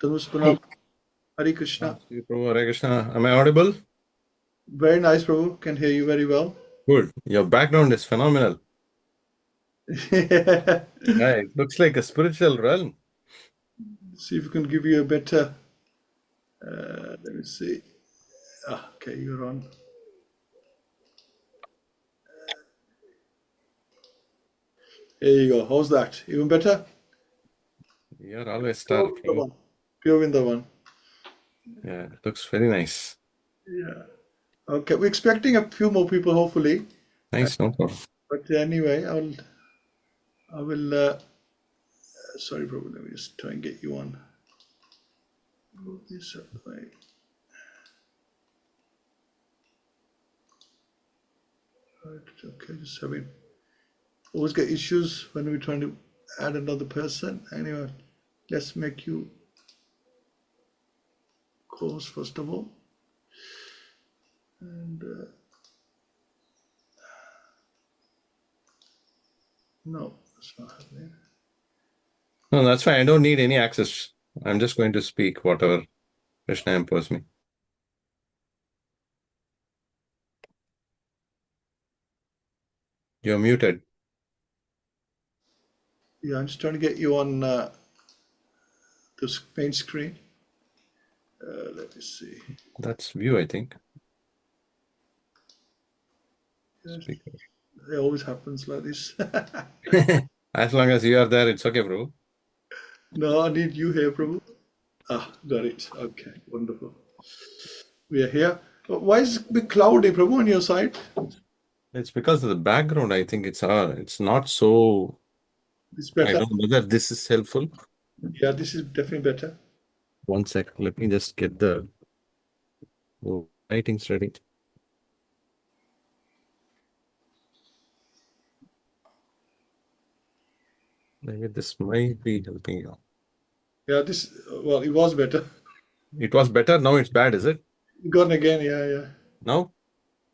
Tanus Pranam. Hare Krishna. Prabhu, Hare Krishna. Am I audible? Very nice, Prabhu. Can hear you very well. Good. Your background is phenomenal. Yeah. Yeah, it looks like a spiritual realm. See if we can give you a better. Let me see. Okay, you're on. There you go. How's that? Even better? You're always Pure star, Prabhu. Vrindavan. Pure Vrindavan. Yeah, it looks very nice. Yeah. Okay, we're expecting a few more people, hopefully. Nice, no problem. But anyway, I will. Sorry, Prabhu. Let me just try and get you on. Move this up the way. Right, okay, just having. Always get issues when we're trying to add another person. Anyway, let's make you course first of all. And no, that's not happening. No, that's fine. I don't need any access. I'm just going to speak whatever Krishna imposes me. You're muted. Yeah, I'm just trying to get you on the main screen. Let me see. That's view, I think. Yes, Speaker. it always happens like this. As long as you are there, it's okay, Prabhu. No, I need you here, Prabhu. Got it. Okay, wonderful. We are here. Why is it a bit cloudy, Prabhu, on your side? It's because of the background. I think it's not so. It's I better. don't know whether this is helpful. Yeah, this is definitely better. One sec. Let me just get the writings ready. Maybe this might be helping you. Yeah, well, it was better. It was better. Now it's bad, is it? Gone again, yeah. Now?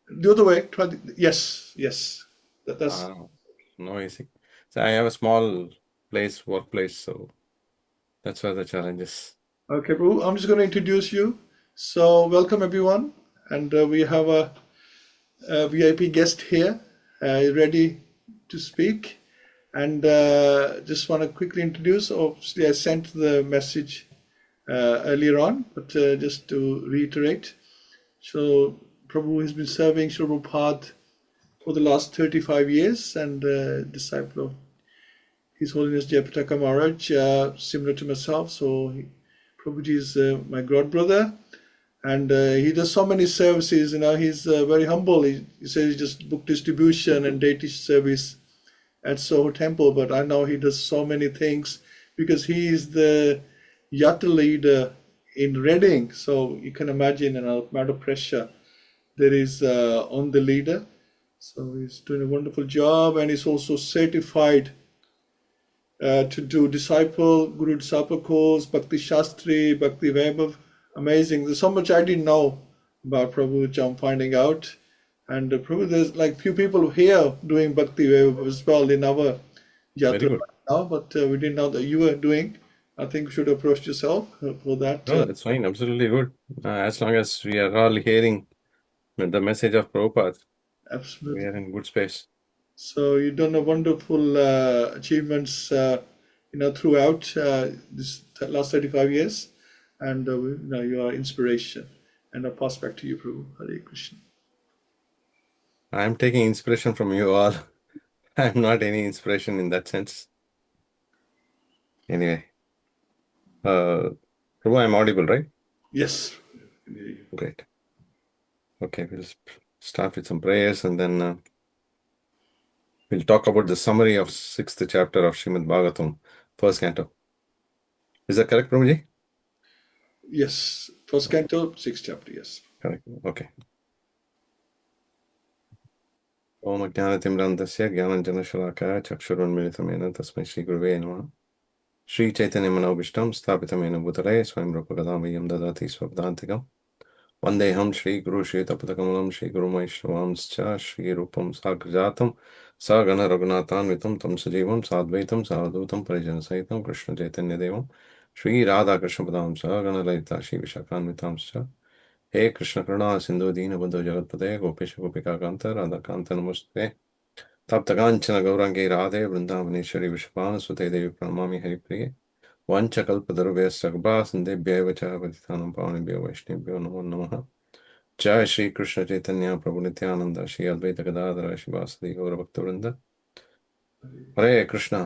The other way. Yes. That's Noisy. So I have a small workplace, so that's where the challenge is. okay, Prabhu. I'm just going to introduce you. So, welcome everyone, and we have a VIP guest here, ready to speak. And just want to quickly introduce. Obviously, I sent the message earlier on, but just to reiterate. So, Prabhu has been serving Srila Prabhupada for the last 35 years and disciple of His Holiness Jayapataka Maharaj, similar to myself. So, Prabhuji is my god brother. And he does so many services, he's very humble. He says he just book distribution and deity service at Soho Temple, but I know he does so many things because he is the yatra leader in Reading. So you can imagine an amount of pressure there is on the leader. So he's doing a wonderful job, and he's also certified to do Guru Disciple course, Bhakti Shastri, Bhakti Vaibhav. Amazing. There's so much I didn't know about Prabhu, which I'm finding out. And Prabhu, there's like few people here doing Bhakti Vaibhav as well in our yatra right now, but we didn't know that you were doing. I think you should approach yourself for that. No, that's fine. Absolutely good. As long as we are all hearing the message of Prabhupada, Absolutely. we are in good space. So you've done a wonderful achievements, throughout this last 35 years, and you are inspiration. And I'll pass back to you, Prabhu. Hare Krishna. I'm taking inspiration from you all. I'm not any inspiration in that sense. Anyway, Prabhu, I'm audible, right? Yes. Great. Okay, we'll start with some prayers, and then we'll talk about the summary of 6th chapter of Śrīmad-Bhāgavatam, 1st canto. Is that correct, Prabhuji? Yes. 1st canto, 6th chapter, yes. Correct. Okay. Om Ajnanatimrandasya Jnananjanashalakaya Chakshurunmilitamena Tasmai Shri Gurave Namaha. Shri Chaitanya Manobishtam Sthapitamena Bhutale Swayam Rupagadamiyam Dadati Swabdantikam. Vandeham Shri Guru Shri Tapatakamulam Shri Guru Maishravamscha Shri Rupam Sagrajatam Sagana Raghunathan Vitam Tam Sajivam Sadvaitam Sadhutam Parijana Sahitam Krishna Chaitanya Devam Shri Radha Krishna Padam Sagana Lalita Shri Vishakhanvitam Cha He Krishna Karuna Sindhu Dina Bandhu Jagatpate Gopesha Gopika Kanta Radha Kanta Namaste Taptakanchana Gaurangi Radhe Vrindavaneshwari Vishapana Sute Devi Pranamami Haripriye Vanchakalpadarubhyasya Sandebhya Vacha Patitanam Pavanebhyo Vaishnebhyo Namo Namaha Jai Shri Krishna Chaitanya Prabhu Nityananda Shri Advaita Gadadhara Shri Vasadi Gaura Bhakta Hare Krishna,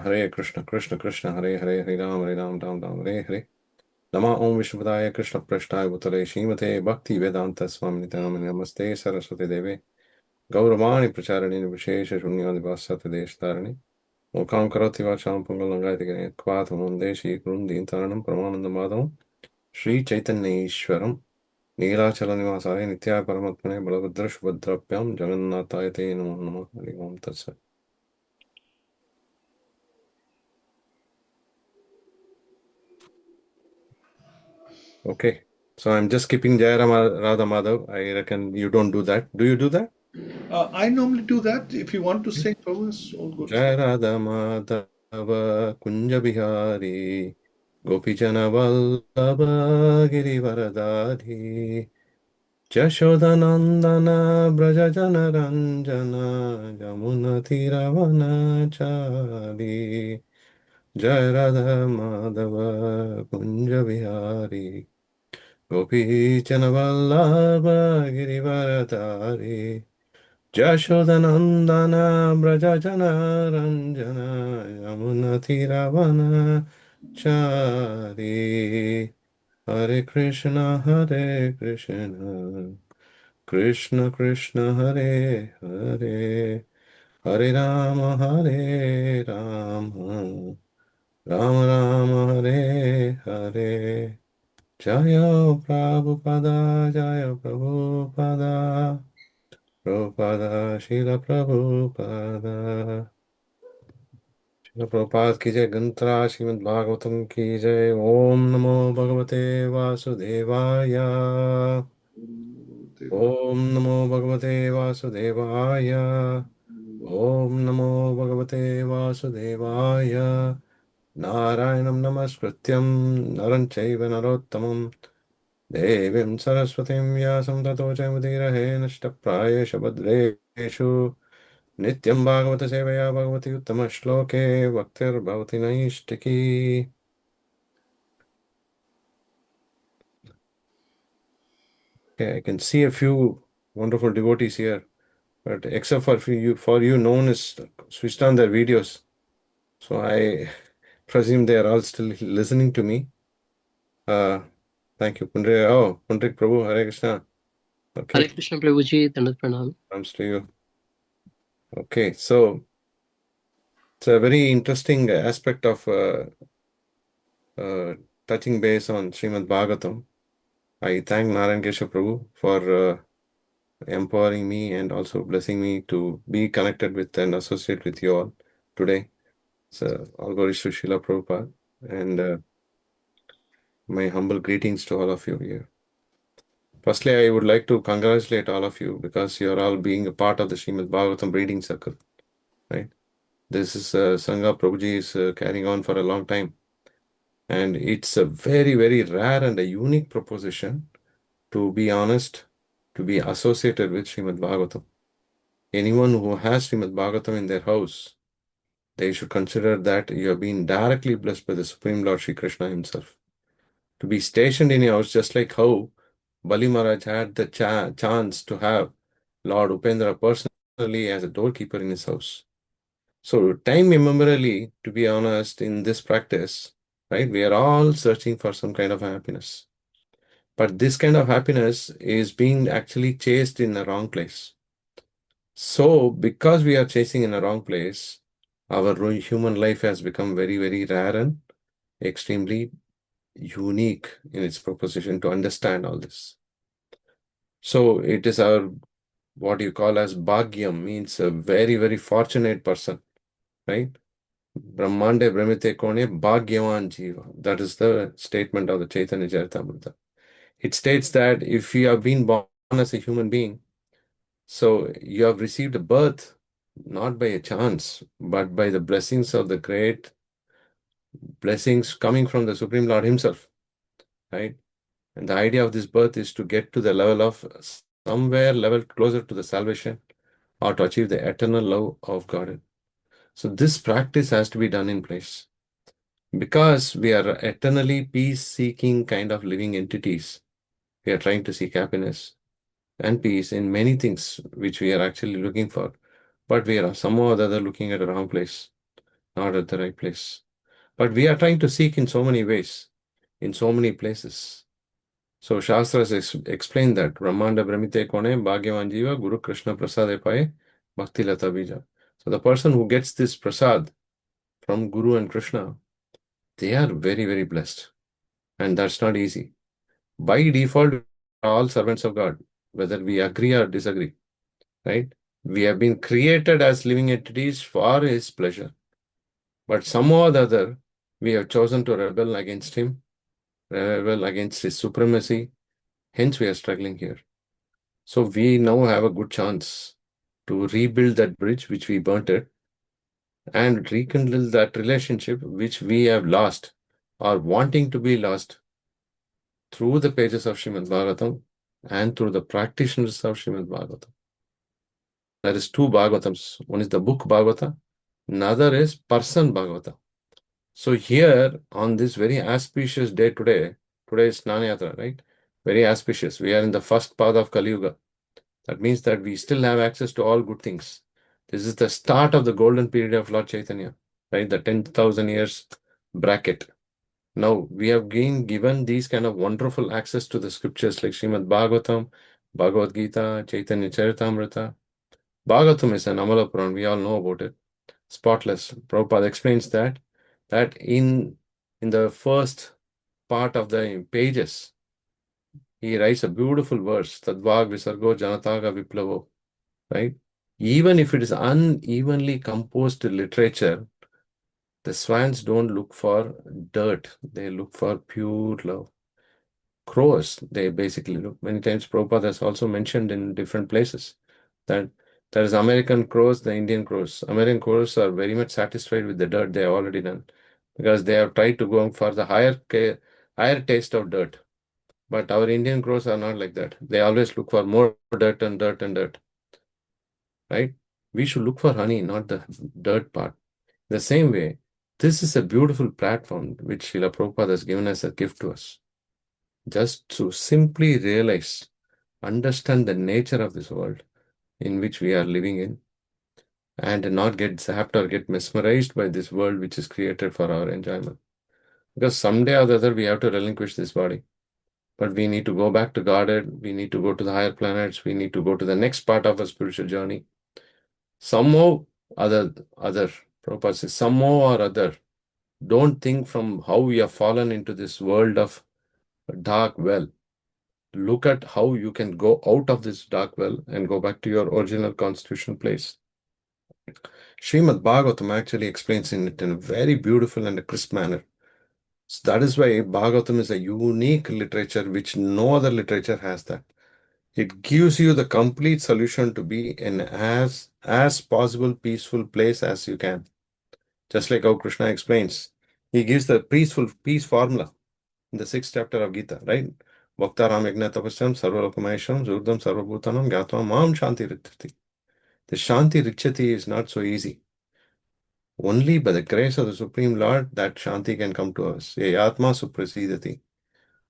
Krishna Krishna, Hare Hare, Hare Ram, Ram Ram, Hare Hare. Nama Om Vishnupadaya Krishna Prashtaya Bhutale Śrīmate Bhaktivedanta Swami Namani Namaste Saraswati Deve Gauravani Pracharini Vishesha Shunyadi Vasati Deshtarani Mukam Karoti Vacham Pungalangaiti Kvatam Mundeshi Grundi Intaranam Pramananda Madhavam Sri Chaitanya Ishwaram Neelachala Nivasaya Nitya Paramatmane Balabhadra Shubhadrapyam Jagannataya Te Namo Namaha Hari Om Tat Sat. Okay, so I'm just skipping Jaya Radha Madhav. I reckon you don't do that. Do you do that? I normally do that. If you want to sing, Prabhu, it's all good. Jaya Radha Madhava Kunja Bihari Gopijana Vallabha Girivaradari Jashodanandana Brajajana Ranjana Jamuna Tiravana Chari Jaya Radha Madhava Kunja Bihari Gopijana Vallabha Girivaradari Jashodanandana Brajajana Ranjana Yamuna Tiravana Chari Hare Krishna Krishna Krishna Hare Hare Hare Rama Rama Rama Hare Hare Jaya Prabhupada Jaya Prabhupada Prabhupada, Srila Prabhupada. Srila Prabhupada ki jai, Gantra Śrīmad-Bhāgavatam ki jai. Om Namo Bhagavate Vasudevaya. Om Namo Bhagavate Vasudevaya. Om Namo Bhagavate Vasudevaya. Narayanam Namaskrityam Naram Chaiva Narottamam Devim Saraswatim Vyasam Tato Jayamudirahe Nashtaprayesha Bhadreshu Nityam Bhagavata-Sevayā Bhagavati Uttama Shloke Bhaktir Bhavati Naishtiki. Okay, I can see a few wonderful devotees here, but except for you, no one is switched on their videos. So I presume they are all still listening to me. Thank you, Pundrik. Oh, Pundrik Prabhu, Hare Krishna. Okay. Hare Krishna Prabhuji, Dandat Pranam. Comes to you. Okay, so it's a very interesting aspect of touching base on Śrīmad-Bhāgavatam. I thank Narayan Keshav Prabhu for empowering me and also blessing me to be connected with and associate with you all today. So, all glories to Srila Prabhupada and my humble greetings to all of you here. Firstly, I would like to congratulate all of you because you are all being a part of the Śrīmad-Bhāgavatam reading circle, right? This is Sangha Prabhuji is carrying on for a long time. And it's a very, very rare and a unique proposition, to be honest, to be associated with Śrīmad-Bhāgavatam. Anyone who has Śrīmad-Bhāgavatam in their house, they should consider that you have been directly blessed by the Supreme Lord Sri Krishna himself. To be stationed in your house, just like how Bali Maharaj had the chance to have Lord Upendra personally as a doorkeeper in his house. So time immemorially, to be honest, in this practice, right, we are all searching for some kind of happiness. But this kind of happiness is being actually chased in the wrong place. So because we are chasing in a wrong place, our human life has become very, very rare and extremely unique in its proposition to understand all this. So it is our, what you call as bhagyam, means a very, very fortunate person, right? Brahmande Brahmite Kone Bhagyavan Jiva. That is the statement of the Chaitanya Charitamrita. It states that if you have been born as a human being, so you have received a birth not by a chance, but by the blessings of the great blessings coming from the Supreme Lord himself, right? And the idea of this birth is to get to the level of somewhere level closer to the salvation or to achieve the eternal love of God. So this practice has to be done in place. Because we are eternally peace-seeking kind of living entities, we are trying to seek happiness and peace in many things which we are actually looking for. But we are somehow or the other looking at the wrong place, not at the right place. But we are trying to seek in so many ways, in so many places. So Shastras explain that Brahmanda Brahmite Kone Bhagyavan Jiva Guru Krishna Prasade Paye Bhakti Lata Bija. So the person who gets this prasad from Guru and Krishna, they are very, very blessed. And that's not easy. By default, we are all servants of God, whether we agree or disagree, right? We have been created as living entities for His pleasure. But somehow or the other, we have chosen to rebel against Him, rebel against His supremacy. Hence, we are struggling here. So we now have a good chance to rebuild that bridge which we burnt it and rekindle that relationship which we have lost or wanting to be lost through the pages of Śrīmad-Bhāgavatam and through the practitioners of Śrīmad-Bhāgavatam. There is two Bhagavatams. One is the book Bhagavata, another is person Bhagavata. So here, on this very auspicious day today is Snanayatra, right? Very auspicious. We are in the first path of Kali Yuga. That means that we still have access to all good things. This is the start of the golden period of Lord Chaitanya, right? The 10,000 years bracket. Now, we have been given these kind of wonderful access to the scriptures like Śrīmad-Bhāgavatam, Bhagavad-Gita, Chaitanya Charitamrita. Bhagavatam is an Amala Puran, we all know about it. Spotless. Prabhupada explains that in the first part of the pages, he writes a beautiful verse, Tadvag Visargo Janataga Viplavo, right? Even if it is unevenly composed literature, the swans don't look for dirt. They look for pure love. Crows, they basically look. Many times Prabhupada has also mentioned in different places that there is American crows, the Indian crows. American crows are very much satisfied with the dirt they have already done because they have tried to go for the higher taste of dirt. But our Indian crows are not like that. They always look for more dirt and dirt and dirt. Right? We should look for honey, not the dirt part. The same way, this is a beautiful platform which Srila Prabhupada has given as a gift to us. Just to simply realize, understand the nature of this world in which we are living in, and not get zapped or get mesmerized by this world which is created for our enjoyment. Because someday or the other, we have to relinquish this body. But we need to go back to Godhead, we need to go to the higher planets, we need to go to the next part of our spiritual journey. Somehow other, Prabhupada says, somehow or other, don't think from how we have fallen into this world of dark well. Look at how you can go out of this dark well and go back to your original constitutional place. Śrīmad-Bhāgavatam actually explains it in a very beautiful and a crisp manner. So that is why Bhagavatam is a unique literature which no other literature has that. It gives you the complete solution to be in as possible peaceful place as you can. Just like how Krishna explains. He gives the peace formula in the 6th chapter of Gita, right? Bhaktaram yajna tapasyam sarvalokamayasham zurdam sarvabhutanam gyatva mam shanti richati. The shanti richati is not so easy. Only by the grace of the Supreme Lord that shanti can come to us. Ye atma suprasidati.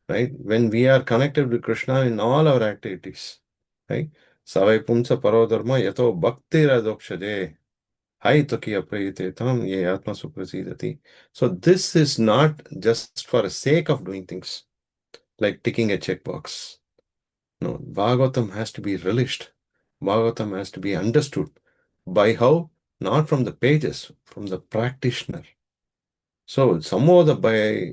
Right? When we are connected with Krishna in all our activities, right? Savai pumsa parodharma yato bhakti radokshade. Hai tokiya prayitetam ye atma suprasidati. So this is not just for the sake of doing things, like ticking a checkbox. No, Bhagavatam has to be relished. Bhagavatam has to be understood. By how? Not from the pages, from the practitioner. So somehow by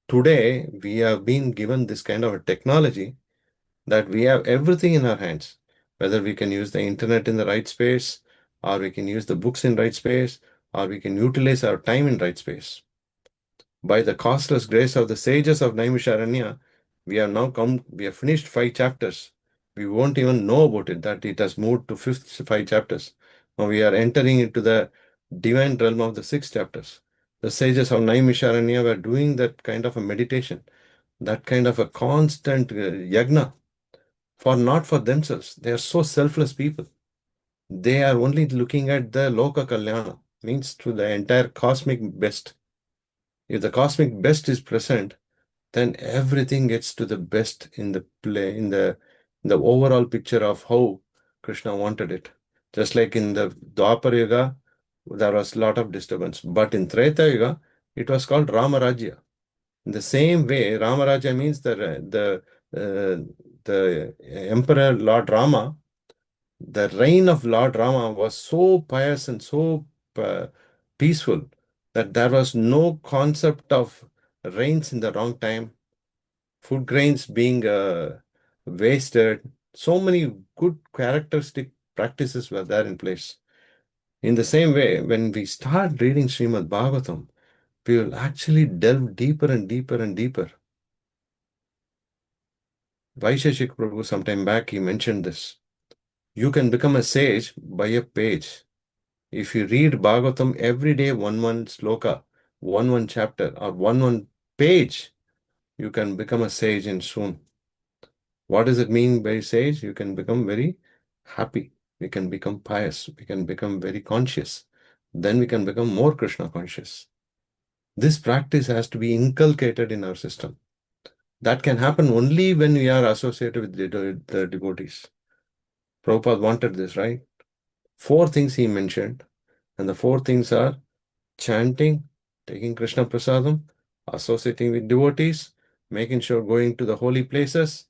today, we have been given this kind of a technology that we have everything in our hands, whether we can use the internet in the right space, or we can use the books in right space, or we can utilize our time in right space. By the costless grace of the sages of Naimisharanya, we have finished 5 chapters. We won't even know about it, that it has moved to 5 chapters. Now we are entering into the divine realm of the 6 chapters. The sages of Naimisharanya were doing that kind of a meditation, that kind of a constant yagna, not for themselves. They are so selfless people. They are only looking at the loka kalyana, means to the entire cosmic best. If the cosmic best is present, then everything gets to the best in the play, in the overall picture of how Krishna wanted it. Just like in the Dwapar Yuga, there was a lot of disturbance. But in Treta Yuga, it was called Ramarajya. In the same way, Ramarajya means the Emperor Lord Rama, the reign of Lord Rama was so pious and so peaceful that there was no concept of rains in the wrong time, food grains being wasted. So many good characteristic practices were there in place. In the same way, when we start reading Śrīmad-Bhāgavatam, we will actually delve deeper and deeper and deeper. Vaisheshik Prabhu, sometime back, he mentioned this. You can become a sage by a page. If you read Bhagavatam every day, one sloka, one chapter, or one page, you can become a sage in soon. What does it mean by sage? You can become very happy. We can become pious. We can become very conscious. Then we can become more Krishna conscious. This practice has to be inculcated in our system. That can happen only when we are associated with the devotees. Prabhupada wanted this, right? 4 things he mentioned. And the 4 things are chanting, taking Krishna Prasadam, associating with devotees, making sure going to the holy places,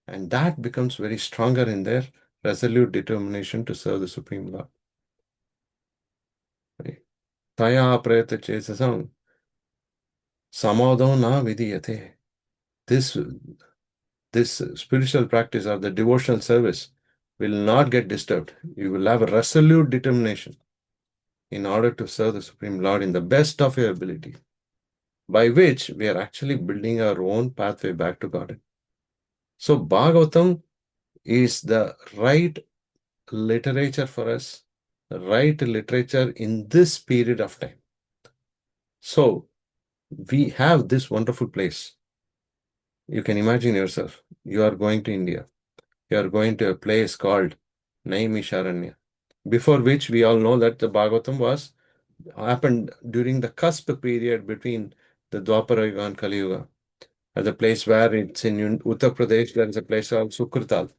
and that becomes very stronger in their resolute determination to serve the Supreme Lord. Taya prayata chesasam samadho na vidiyate. This spiritual practice or the devotional service will not get disturbed. You will have a resolute determination in order to serve the Supreme Lord in the best of your ability, by which we are actually building our own pathway back to God. So Bhagavatam is the right literature for us, the right literature in this period of time. So we have this wonderful place. You can imagine yourself, you are going to India. You are going to a place called Naimisharanya, before which we all know that the Bhagavatam happened during the cusp period between the Dwapara Yuga and Kali Yuga. At the place where it's in Uttar Pradesh, there is a place called Sukratal.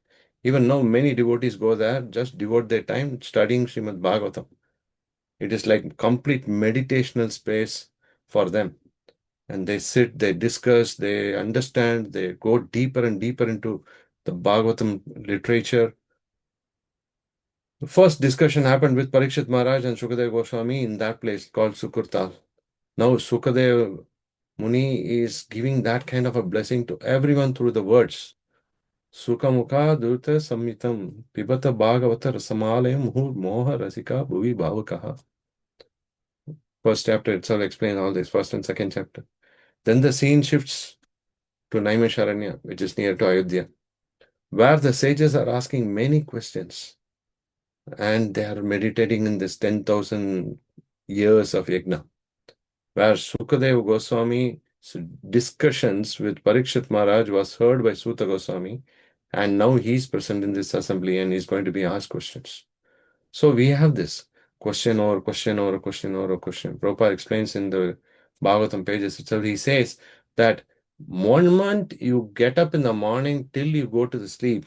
Even now, many devotees go there, just devote their time studying Śrīmad-Bhāgavatam. It is like complete meditational space for them. And they sit, they discuss, they understand, they go deeper and deeper into the Bhagavatam literature. The first discussion happened with Parikshit Maharaj and Sukadeva Goswami in that place called Sukurtal. Now Sukadeva Muni is giving that kind of a blessing to everyone through the words. Sukhamukha Durta Samhitam Pibata Bhagavata Rasamalayam Muhur Moha Rasika Bhuvi Bhavakaha. First chapter itself explains all this, first and second chapter. Then the scene shifts to Naimisharanya, which is near to Ayodhya, where the sages are asking many questions and they are meditating in this 10,000 years of yajna, where Sukadeva Goswami's discussions with Parikshit Maharaj was heard by Suta Goswami, and now he is present in this assembly and is going to be asked questions. So we have this question over question over question over question. Prabhupada explains in the Bhagavatam pages itself, he says that one month you get up in the morning till you go to the sleep,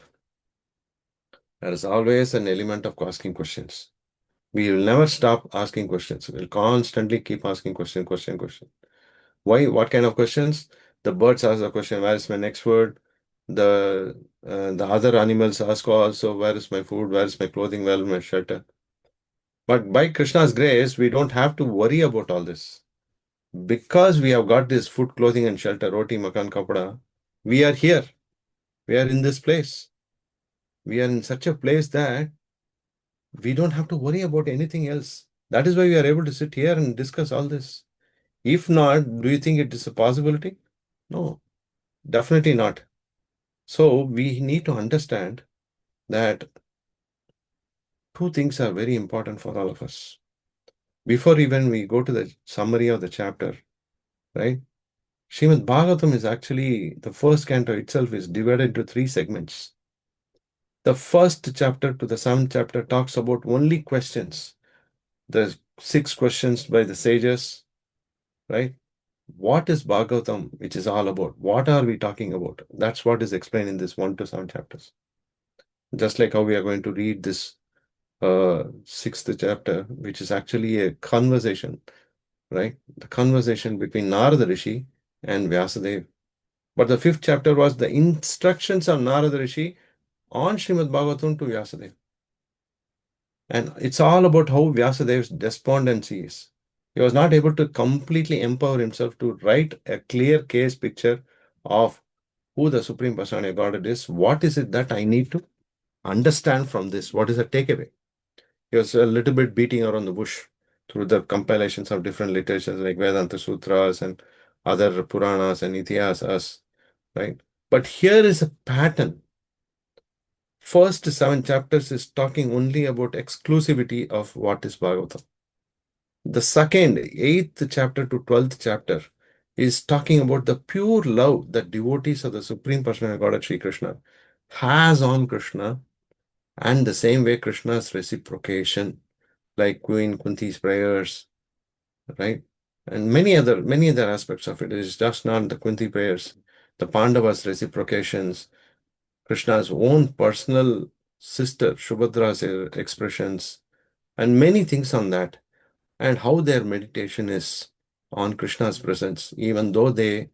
there is always an element of asking questions. We will never stop asking questions. We'll constantly keep asking question. Why? What kind of questions? The birds ask the question, where is my next word? The other animals ask also, where is my food? Where is my clothing? Where is my shelter? But by Krishna's grace, we don't have to worry about all this. Because we have got this food, clothing, and shelter, roti, makan, kapada, we are here. We are in this place. We are in such a place that we don't have to worry about anything else. That is why we are able to sit here and discuss all this. If not, do you think it is a possibility? No, definitely not. So we need to understand that 2 things are very important for all of us. before even we go to the summary of the chapter, right? Śrīmad-Bhāgavatam is actually, the first canto itself is divided into 3 segments. The first chapter to the 7th chapter talks about only questions. The 6 questions by the sages, right? What is Bhagavatam, which is all about? What are we talking about? That's what is explained in this 1 to 7 chapters. Just like how we are going to read this 6th chapter, which is actually a conversation, right? The conversation between Narada Rishi and Vyasadeva. But the 5th chapter was the instructions of Narada Rishi on Śrīmad-Bhāgavatam to Vyasadeva. And it's all about how Vyasadev's despondency is. He was not able to completely empower himself to write a clear case picture of who the Supreme Personality of Godhead is. What is it that I need to understand from this? What is the takeaway? He was a little bit beating around the bush through the compilations of different literatures like Vedanta Sutras and other Puranas and Itihasas, right? But here is a pattern. First 7 chapters is talking only about exclusivity of what is Bhagavatam. The second, 8th chapter to 12th chapter is talking about the pure love that devotees of the Supreme Personality of Godhead Sri Krishna has on Krishna, and the same way Krishna's reciprocation, like Queen Kunti's prayers, right? And many other aspects of it. It is just not the Kunti prayers, the Pandavas' reciprocations, Krishna's own personal sister Subhadra's expressions, and many things on that, and how their meditation is on Krishna's presence. Even though they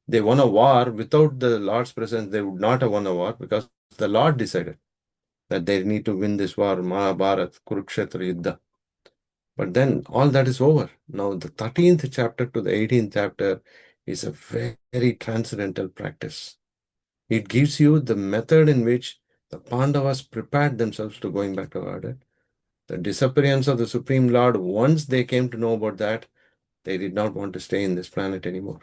won a war, without the Lord's presence, they would not have won a war, because the Lord decided that they need to win this war, Mahabharat, Kurukshetra Yuddha. But then all that is over. Now the 13th chapter to the 18th chapter is a very transcendental practice. It gives you the method in which the Pandavas prepared themselves to going back to Godhead. The disappearance of the Supreme Lord, once they came to know about that, they did not want to stay in this planet anymore.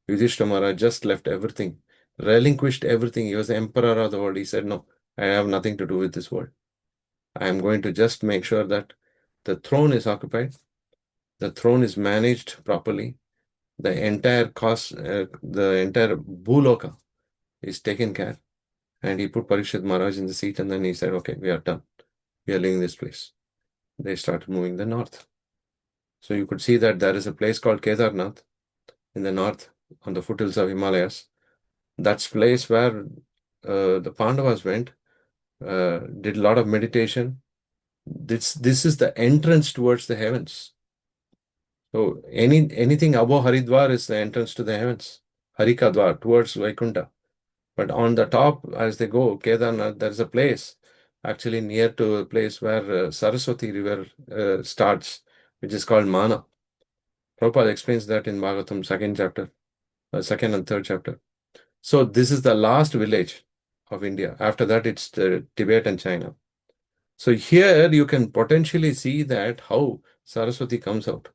Yudhishthira Maharaj just left everything, relinquished everything. He was the emperor of the world. He said, no, I have nothing to do with this world. I am going to just make sure that the throne is occupied, the throne is managed properly, the entire cost, the entire Bhuloka is taken care. And he put Parikshit Maharaj in the seat, and then he said, okay, we are done. We are leaving this place. They started moving the north. So you could see that there is a place called Kedarnath in the north, on the foothills of Himalayas. That's place where the Pandavas went, did a lot of meditation. This is the entrance towards the heavens. So anything above Haridwar is the entrance to the heavens. Harikadwar, towards Vaikunta. But on the top, as they go, Kedarnath, there's a place actually near to a place where Saraswati river starts, which is called Mana. Prabhupada explains that in Bhagavatam, 2nd chapter, 2nd and 3rd chapter. So this is the last village of India. After that, it's Tibet and China. So here you can potentially see that how Saraswati comes out,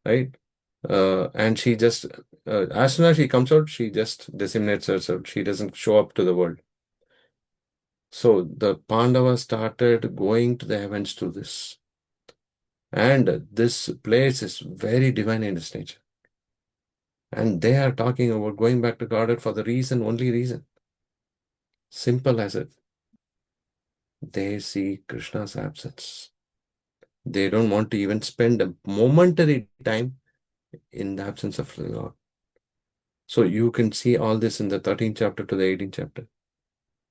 right? And she just, as soon as she comes out, she just disseminates herself. She doesn't show up to the world. So the Pandavas started going to the heavens through this. And this place is very divine in its nature. And they are talking about going back to Godhead for the reason, only reason. Simple as it. They see Krishna's absence. They don't want to even spend a momentary time in the absence of the Lord. So you can see all this in the 13th chapter to the 18th chapter.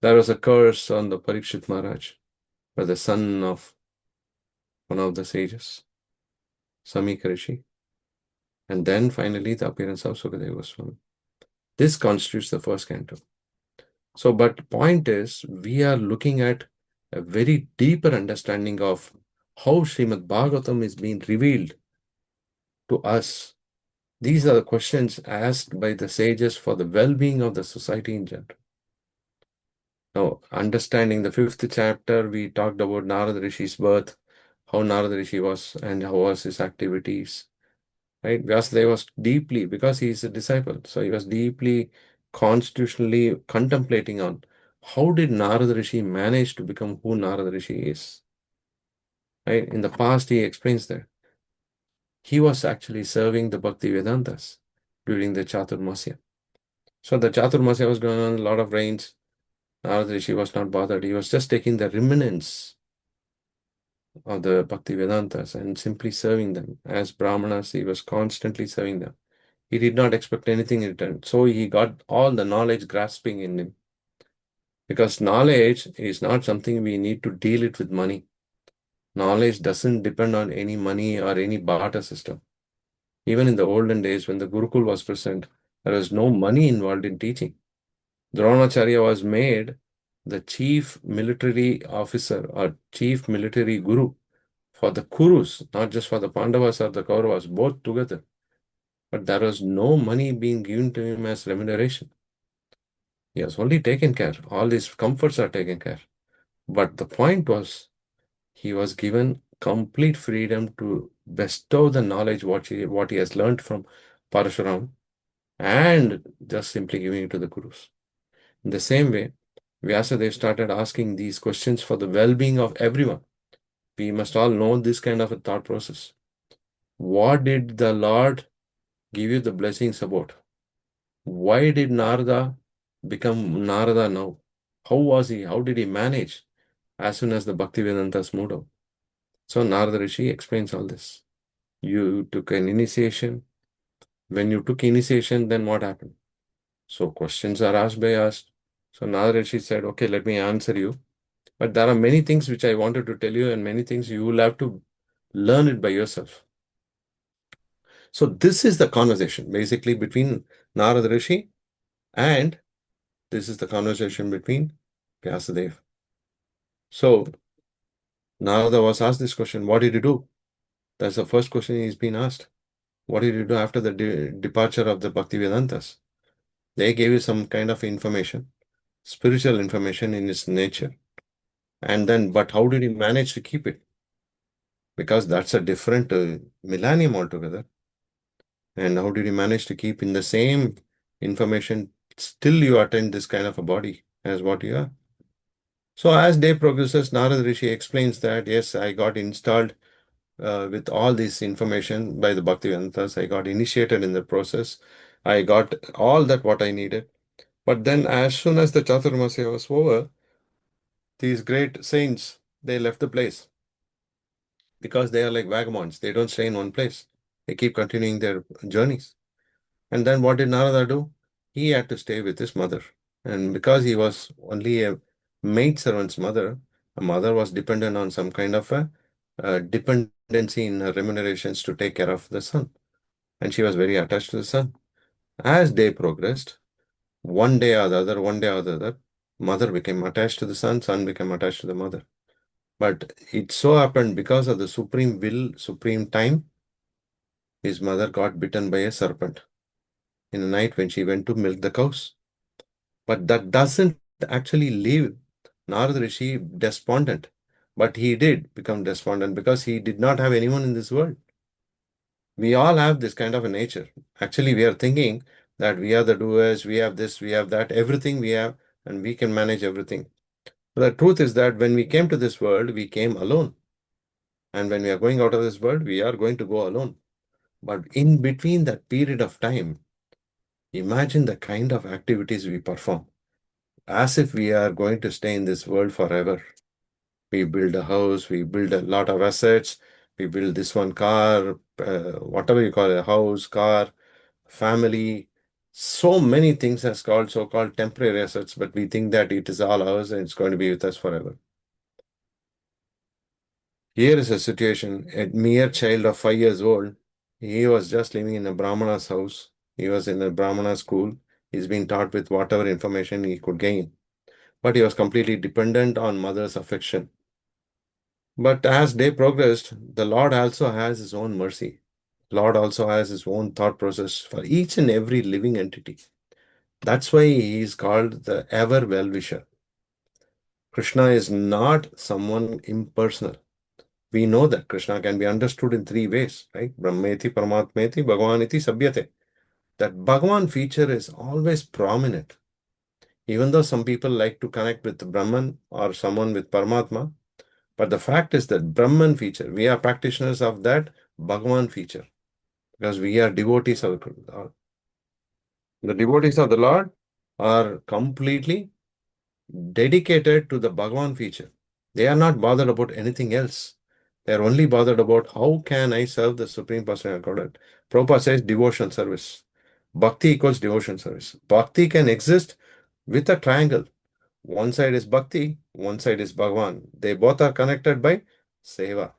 There was a curse on the Parikshit Maharaj by the son of one of the sages, Samika Rishi. And then finally the appearance of Sukadeva Goswami. This constitutes the first canto. So, but point is, we are looking at a very deeper understanding of how Śrīmad-Bhāgavatam is being revealed to us. These are the questions asked by the sages for the well-being of the society in general. Now, understanding the 5th chapter, we talked about Narada Rishi's birth, how Narada Rishi was and how was his activities. Right? Vyasadeva was deeply, because he is a disciple, so he was deeply constitutionally contemplating on how did Narada Rishi manage to become who Narada Rishi is. Right? In the past, he explains that. he was actually serving the Bhaktivedantas during the Chaturmasya. So the Chaturmasya was going on, a lot of rains. Narada Rishi was not bothered. He was just taking the remnants of the Bhaktivedantas and simply serving them. As Brahmanas, he was constantly serving them. He did not expect anything in return. So he got all the knowledge grasping in him. Because knowledge is not something we need to deal it with money. Knowledge doesn't depend on any money or any barter system. Even in the olden days, when the Gurukul was present, there was no money involved in teaching. Dronacharya was made the chief military officer or chief military guru for the Kurus, not just for the Pandavas or the Kauravas, both together. But there was no money being given to him as remuneration. He was only taken care. All these comforts are taken care. But the point was, he was given complete freedom to bestow the knowledge what he has learned from Parashuram and just simply giving it to the Gurus. In the same way, Vyasadeva started asking these questions for the well-being of everyone. We must all know this kind of a thought process. What did the Lord give you the blessings about? Why did Narada become Narada now? How was he? How did he manage as soon as the Bhaktivedantas moved out? So Narada Rishi explains all this. You took an initiation. When you took initiation, then what happened? So questions are asked by us. So Narada Rishi said, okay, let me answer you. But there are many things which I wanted to tell you and many things you will have to learn it by yourself. So this is the conversation basically between Narada Rishi and this is the conversation between Vyasadeva. So Narada was asked this question, what did you do? That's the first question he's been asked. What did you do after the departure of the Bhaktivedantas? They gave you some kind of information, spiritual information in its nature. And then, but how did he manage to keep it? Because that's a different millennium altogether. And how did he manage to keep in the same information, still you attend this kind of a body as what you are? So as day progresses, Narada Rishi explains that, yes, I got installed with all this information by the Bhaktivedantas. I got initiated in the process. I got all that what I needed. But then as soon as the Chaturmasya was over, these great saints, they left the place because they are like vagabonds. They don't stay in one place. They keep continuing their journeys. And then what did Narada do? He had to stay with his mother. And because he was only a maid servant's mother, a mother was dependent on some kind of a dependency in her remunerations to take care of the son. And she was very attached to the son. As day progressed, one day or the other, mother became attached to the son became attached to the mother. But it so happened because of the supreme will, supreme time, his mother got bitten by a serpent in the night when she went to milk the cows. But that doesn't actually leave Narada Rishi despondent. But he did become despondent because he did not have anyone in this world. We all have this kind of a nature. Actually, we are thinking that we are the doers, we have this, we have that, everything we have, and we can manage everything. But the truth is that when we came to this world, we came alone. And when we are going out of this world, we are going to go alone. But in between that period of time, imagine the kind of activities we perform, as if we are going to stay in this world forever. We build a house, we build a lot of assets, we build this one car, whatever you call it, a house, car, family, so many things as called so-called temporary assets, but we think that it is all ours and it's going to be with us forever. Here is a situation, a mere child of 5 years old, he was just living in a Brahmana's house. He was in a Brahmana school. He's been taught with whatever information he could gain. But he was completely dependent on mother's affection. But as day progressed, the Lord also has his own mercy. Lord also has his own thought process for each and every living entity. That's why he is called the ever well-wisher. Krishna is not someone impersonal. We know that Krishna can be understood in 3 ways, right? Brahmeti, Paramatmeti, Bhagavaniti, Sabhyate. That Bhagavan feature is always prominent. Even though some people like to connect with Brahman or someone with Paramatma, but the fact is that Brahman feature, we are practitioners of that Bhagavan feature. because we are devotees of the Lord. The devotees of the Lord are completely dedicated to the Bhagavan feature. They are not bothered about anything else. They are only bothered about how can I serve the Supreme Personality of Godhead. Prabhupada says devotion service. Bhakti equals devotion service. Bhakti can exist with a triangle. One side is Bhakti, one side is Bhagavan. They both are connected by Seva.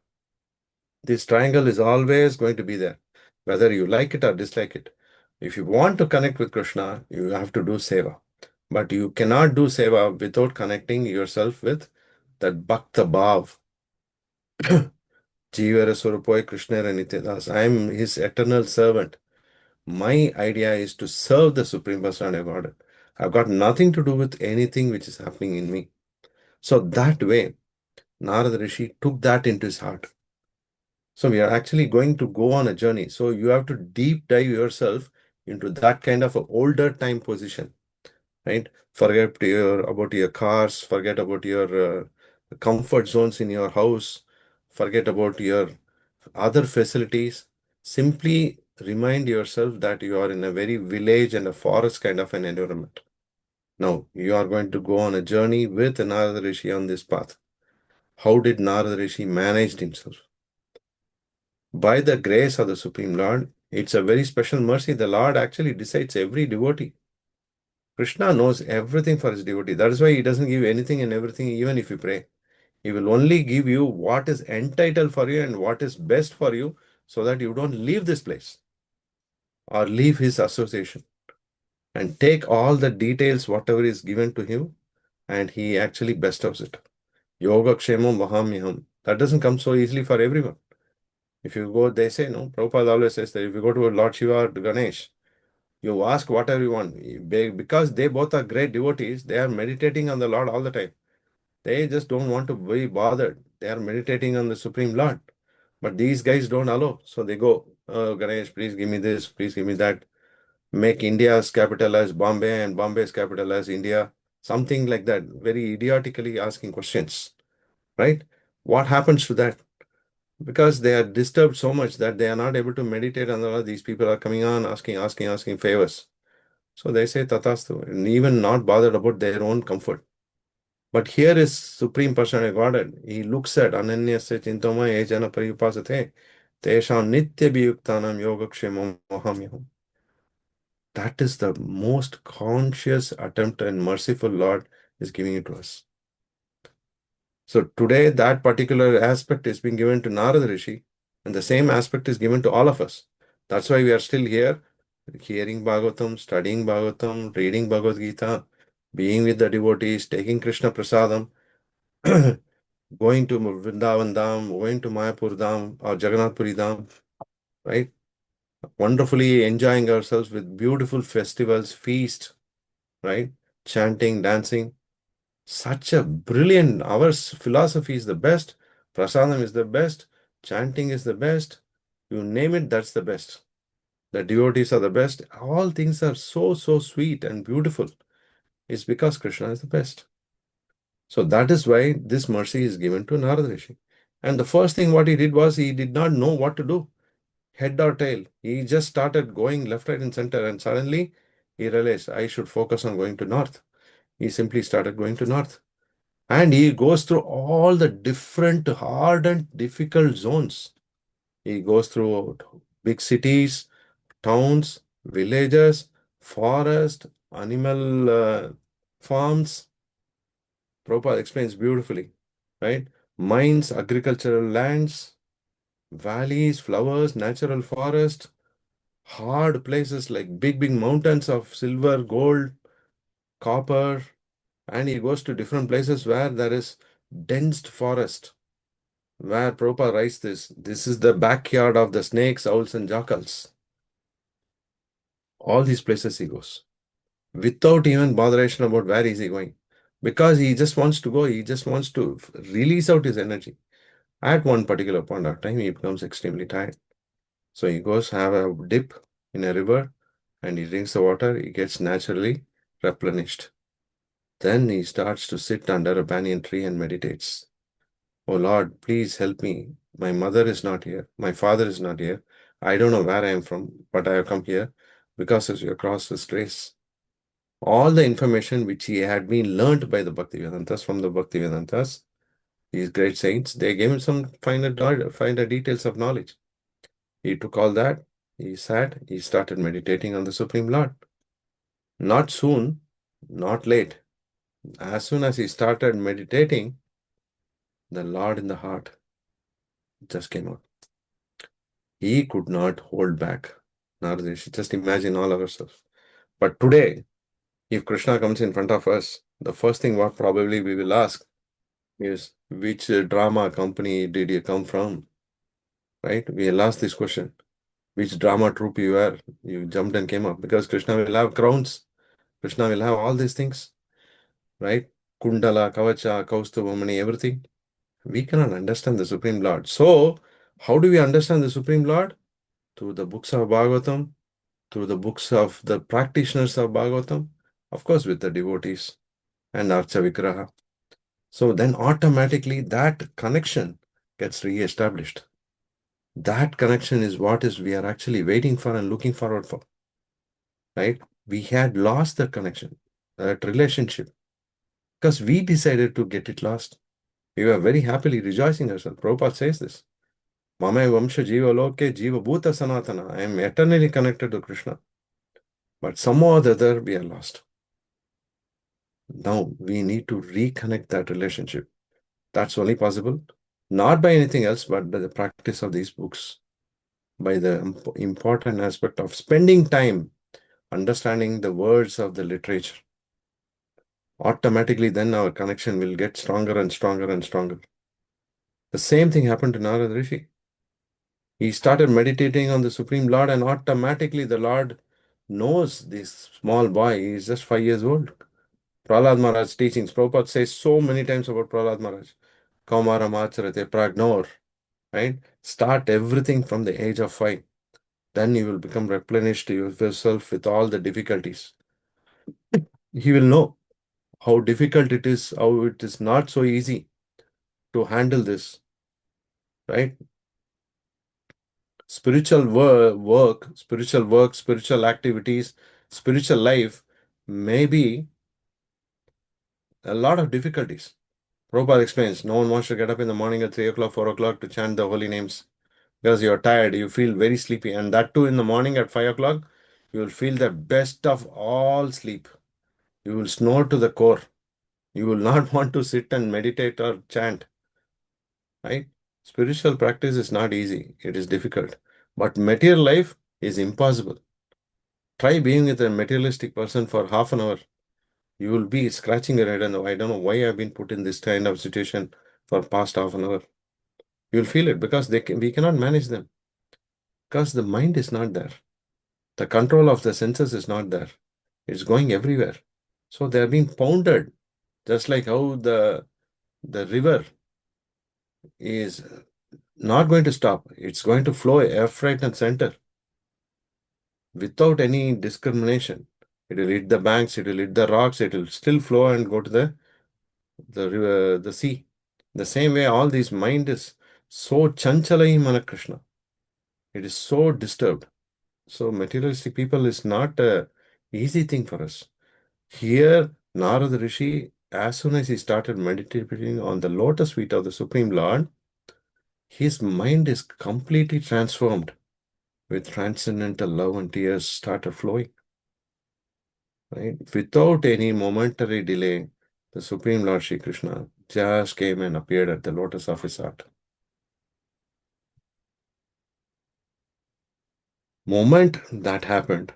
This triangle is always going to be there, whether you like it or dislike it. If you want to connect with Krishna, you have to do Seva. But you cannot do Seva without connecting yourself with that Bhakta Bhav. Jivara Swarupoy Krishna Nityadas. I am his eternal servant. My idea is to serve the Supreme Personality of Godhead. I've got nothing to do with anything which is happening in me. So that way, Narada Rishi took that into his heart. So we are actually going to go on a journey. So you have to deep dive yourself into that kind of an older time position, right? Forget about your cars, forget about your comfort zones in your house, forget about your other facilities. Simply remind yourself that you are in a very village and a forest kind of an environment. Now, you are going to go on a journey with Narada Rishi on this path. How did Narada Rishi manage himself? By the grace of the Supreme Lord, it's a very special mercy. The Lord actually decides every devotee. Krishna knows everything for his devotee. That is why he doesn't give anything and everything, even if you pray. He will only give you what is entitled for you and what is best for you, so that you don't leave this place or leave his association. And take all the details, whatever is given to him, and he actually bestows it. Yoga Kshemam Vahamyaham. That doesn't come so easily for everyone. If you go, they say, no, Prabhupada always says that if you go to Lord Shiva or Ganesh, you ask whatever you want. Because they both are great devotees, they are meditating on the Lord all the time. They just don't want to be bothered. They are meditating on the Supreme Lord. But these guys don't allow. So they go, oh, Ganesh, please give me this, please give me that. Make India's capital as Bombay and Bombay's capital as India. Something like that. Very idiotically asking questions. Right? What happens to that? Because they are disturbed so much that they are not able to meditate on the Lord. These people are coming on asking favors. So they say Tatastu, and even not bothered about their own comfort. But here is Supreme Personality of Godhead. He looks at Ananyasya Chintama Ejana Pariyupasate Tesham Nitya Bhiyuktanam Yogakshemam Mohamyaham. That is the most conscious attempt and merciful Lord is giving it to us. So today that particular aspect is being given to Narada Rishi, and the same aspect is given to all of us. That's why we are still here, hearing Bhagavatam, studying Bhagavatam, reading Bhagavad-Gita, being with the devotees, taking Krishna Prasadam, going to Vrindavan Dham, going to Mayapur Dham or Jagannath Puri Dham, right? Wonderfully enjoying ourselves with beautiful festivals, feast, right? Chanting, dancing. Such a brilliant, our philosophy is the best, prasadam is the best, chanting is the best, you name it, that's the best. The devotees are the best. All things are so sweet and beautiful. It's because Krishna is the best. So that is why this mercy is given to Narada Rishi. And the first thing what he did was he did not know what to do, head or tail. He just started going left, right, and center, and suddenly he realized I should focus on going to north. He simply started going to north. And he goes through all the different hard and difficult zones. He goes through big cities, towns, villages, forest, animal farms. Prabhupada explains beautifully, right? Mines, agricultural lands, valleys, flowers, natural forest, hard places like big mountains of silver, gold, copper. And he goes to different places where there is dense forest, where Prabhupada writes this is the backyard of the snakes, owls, and jackals. All these places he goes, without even botheration about where is he going. Because he just wants to go, he just wants to release out his energy. At one particular point of time, he becomes extremely tired. So he goes have a dip in a river, and he drinks the water, he gets naturally replenished. Then he starts to sit under a banyan tree and meditates. Oh Lord, please help me. My mother is not here. My father is not here. I don't know where I am from, but I have come here because of your crosses grace. All the information which he had been learned by the Bhaktivedantas, from the Bhaktivedantas, these great saints, they gave him some finer details of knowledge. He took all that, he sat, he started meditating on the Supreme Lord. Not soon, not late. As soon as he started meditating, the Lord in the heart just came out. He could not hold back. Narada, just imagine all ourselves. But today, if Krishna comes in front of us, the first thing what probably we will ask is, which drama company did you come from? Right? We will ask this question. Which drama troupe you were? You jumped and came up. Because Krishna will have crowns. Krishna will have all these things. Right? Kundala, Kavacha, Kaustubhamani, everything. We cannot understand the Supreme Lord. So, how do we understand the Supreme Lord? Through the books of Bhagavatam, through the books of the practitioners of Bhagavatam, of course with the devotees and Archa Vigraha. So then automatically that connection gets re-established. That connection is what is we are actually waiting for and looking forward for. Right? We had lost that connection, that relationship, because we decided to get it lost. We were very happily rejoicing ourselves. Prabhupada says this. Mame Vamsha Jiva Loke Jiva Bhuta Sanatana. I am eternally connected to Krishna. But somehow or the other, we are lost. Now we need to reconnect that relationship. That's only possible, not by anything else, but by the practice of these books, by the important aspect of spending time understanding the words of the literature. Automatically, then our connection will get stronger and stronger and stronger. The same thing happened to Narada Rishi. He started meditating on the Supreme Lord, and automatically the Lord knows this small boy. He is just 5 years old. Prahlad Maharaj's teachings, Prabhupada says so many times about Prahlad Maharaj. Kaumaram acharate pragnor, right? Start everything from the age of 5. Then you will become replenished yourself with all the difficulties. He will know how difficult it is, how it is not so easy to handle this, right? Spiritual work, spiritual activities, spiritual life may be a lot of difficulties. Prabhupada explains, no one wants to get up in the morning at 3 o'clock, 4 o'clock to chant the holy names because you're tired, you feel very sleepy. And that too in the morning at 5 o'clock, you will feel the best of all sleep. You will snore to the core. You will not want to sit and meditate or chant, right? Spiritual practice is not easy. It is difficult. But material life is impossible. Try being with a materialistic person for half an hour. You will be scratching your head and I don't know why I've been put in this kind of situation for past half an hour. You'll feel it because we cannot manage them. Because the mind is not there. The control of the senses is not there. It's going everywhere. So they are being pounded, just like how the river is not going to stop. It's going to flow left, right, and center without any discrimination. It will hit the banks, it will hit the rocks, it will still flow and go to the river, the sea. The same way, all this mind is so chanchalai mana Krishna. It is so disturbed. So materialistic people is not a easy thing for us. Here, Narada Rishi, as soon as he started meditating on the lotus feet of the Supreme Lord, his mind is completely transformed with transcendental love and tears started flowing. Right? Without any momentary delay, the Supreme Lord Shri Krishna just came and appeared at the lotus of his heart. Moment that happened,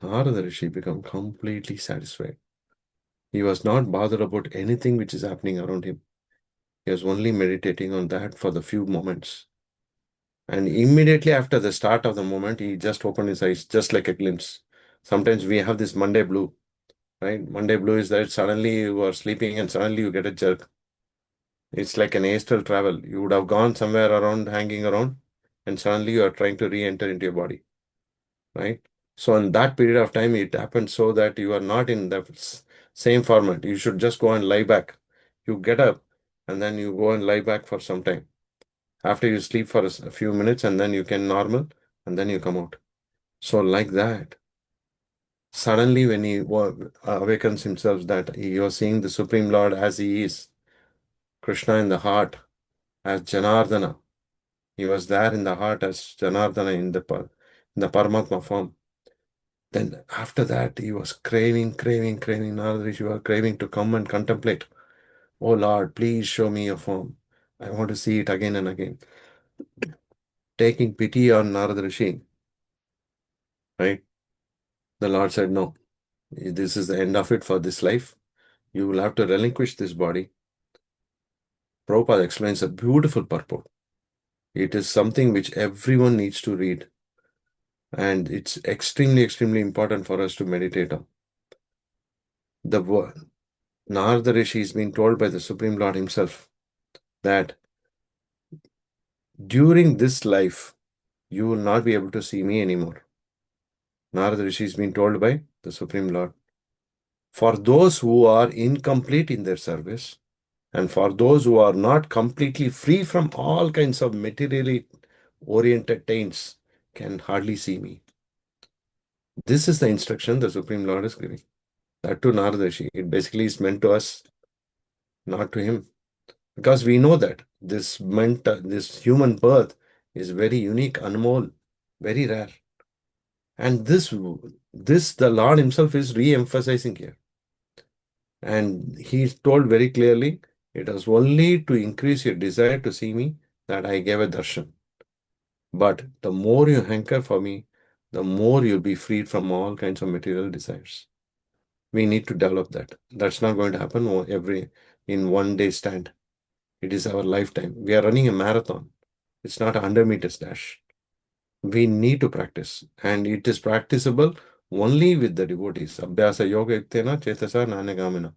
Narada Rishi became completely satisfied. He was not bothered about anything which is happening around him. He was only meditating on that for the few moments. And immediately after the start of the moment, he just opened his eyes, just like a glimpse. Sometimes we have this Monday blue, right? Monday blue is that suddenly you are sleeping and suddenly you get a jerk. It's like an astral travel. You would have gone somewhere around, hanging around, and suddenly you are trying to re-enter into your body, right? So in that period of time, it happens so that you are not in the same format. You should just go and lie back. You get up and then you go and lie back for some time. After you sleep for a few minutes and then you can normal and then you come out. So like that, suddenly when he awakens himself that you are seeing the Supreme Lord as he is, Krishna in the heart as Janardana. He was there in the heart as Janardana in the Paramatma form. Then after that, he was craving, Narada Rishi was craving to come and contemplate. Oh Lord, please show me your form. I want to see it again and again. Taking pity on Narada Rishi, right? The Lord said, no, this is the end of it for this life. You will have to relinquish this body. Prabhupada explains a beautiful purport. It is something which everyone needs to read. And it's extremely, extremely important for us to meditate on. The word Narada Rishi is being told by the Supreme Lord himself that during this life, you will not be able to see me anymore. Narada Rishi is being told by the Supreme Lord. For those who are incomplete in their service, and for those who are not completely free from all kinds of materially oriented taints, can hardly see me. This is the instruction the Supreme Lord is giving. That to Narada Rishi. It basically is meant to us, not to him. Because we know that this human birth is very unique, anmol, very rare. And this the Lord himself is re-emphasizing here. And he told very clearly, it was only to increase your desire to see me that I gave a darshan. But the more you hanker for me, the more you'll be freed from all kinds of material desires. We need to develop that. That's not going to happen in one day stand. It is our lifetime. We are running a marathon. It's not a 100 meters dash. We need to practice. And it is practicable only with the devotees. Abhyasa yoga yuktena chetasa nanagamina.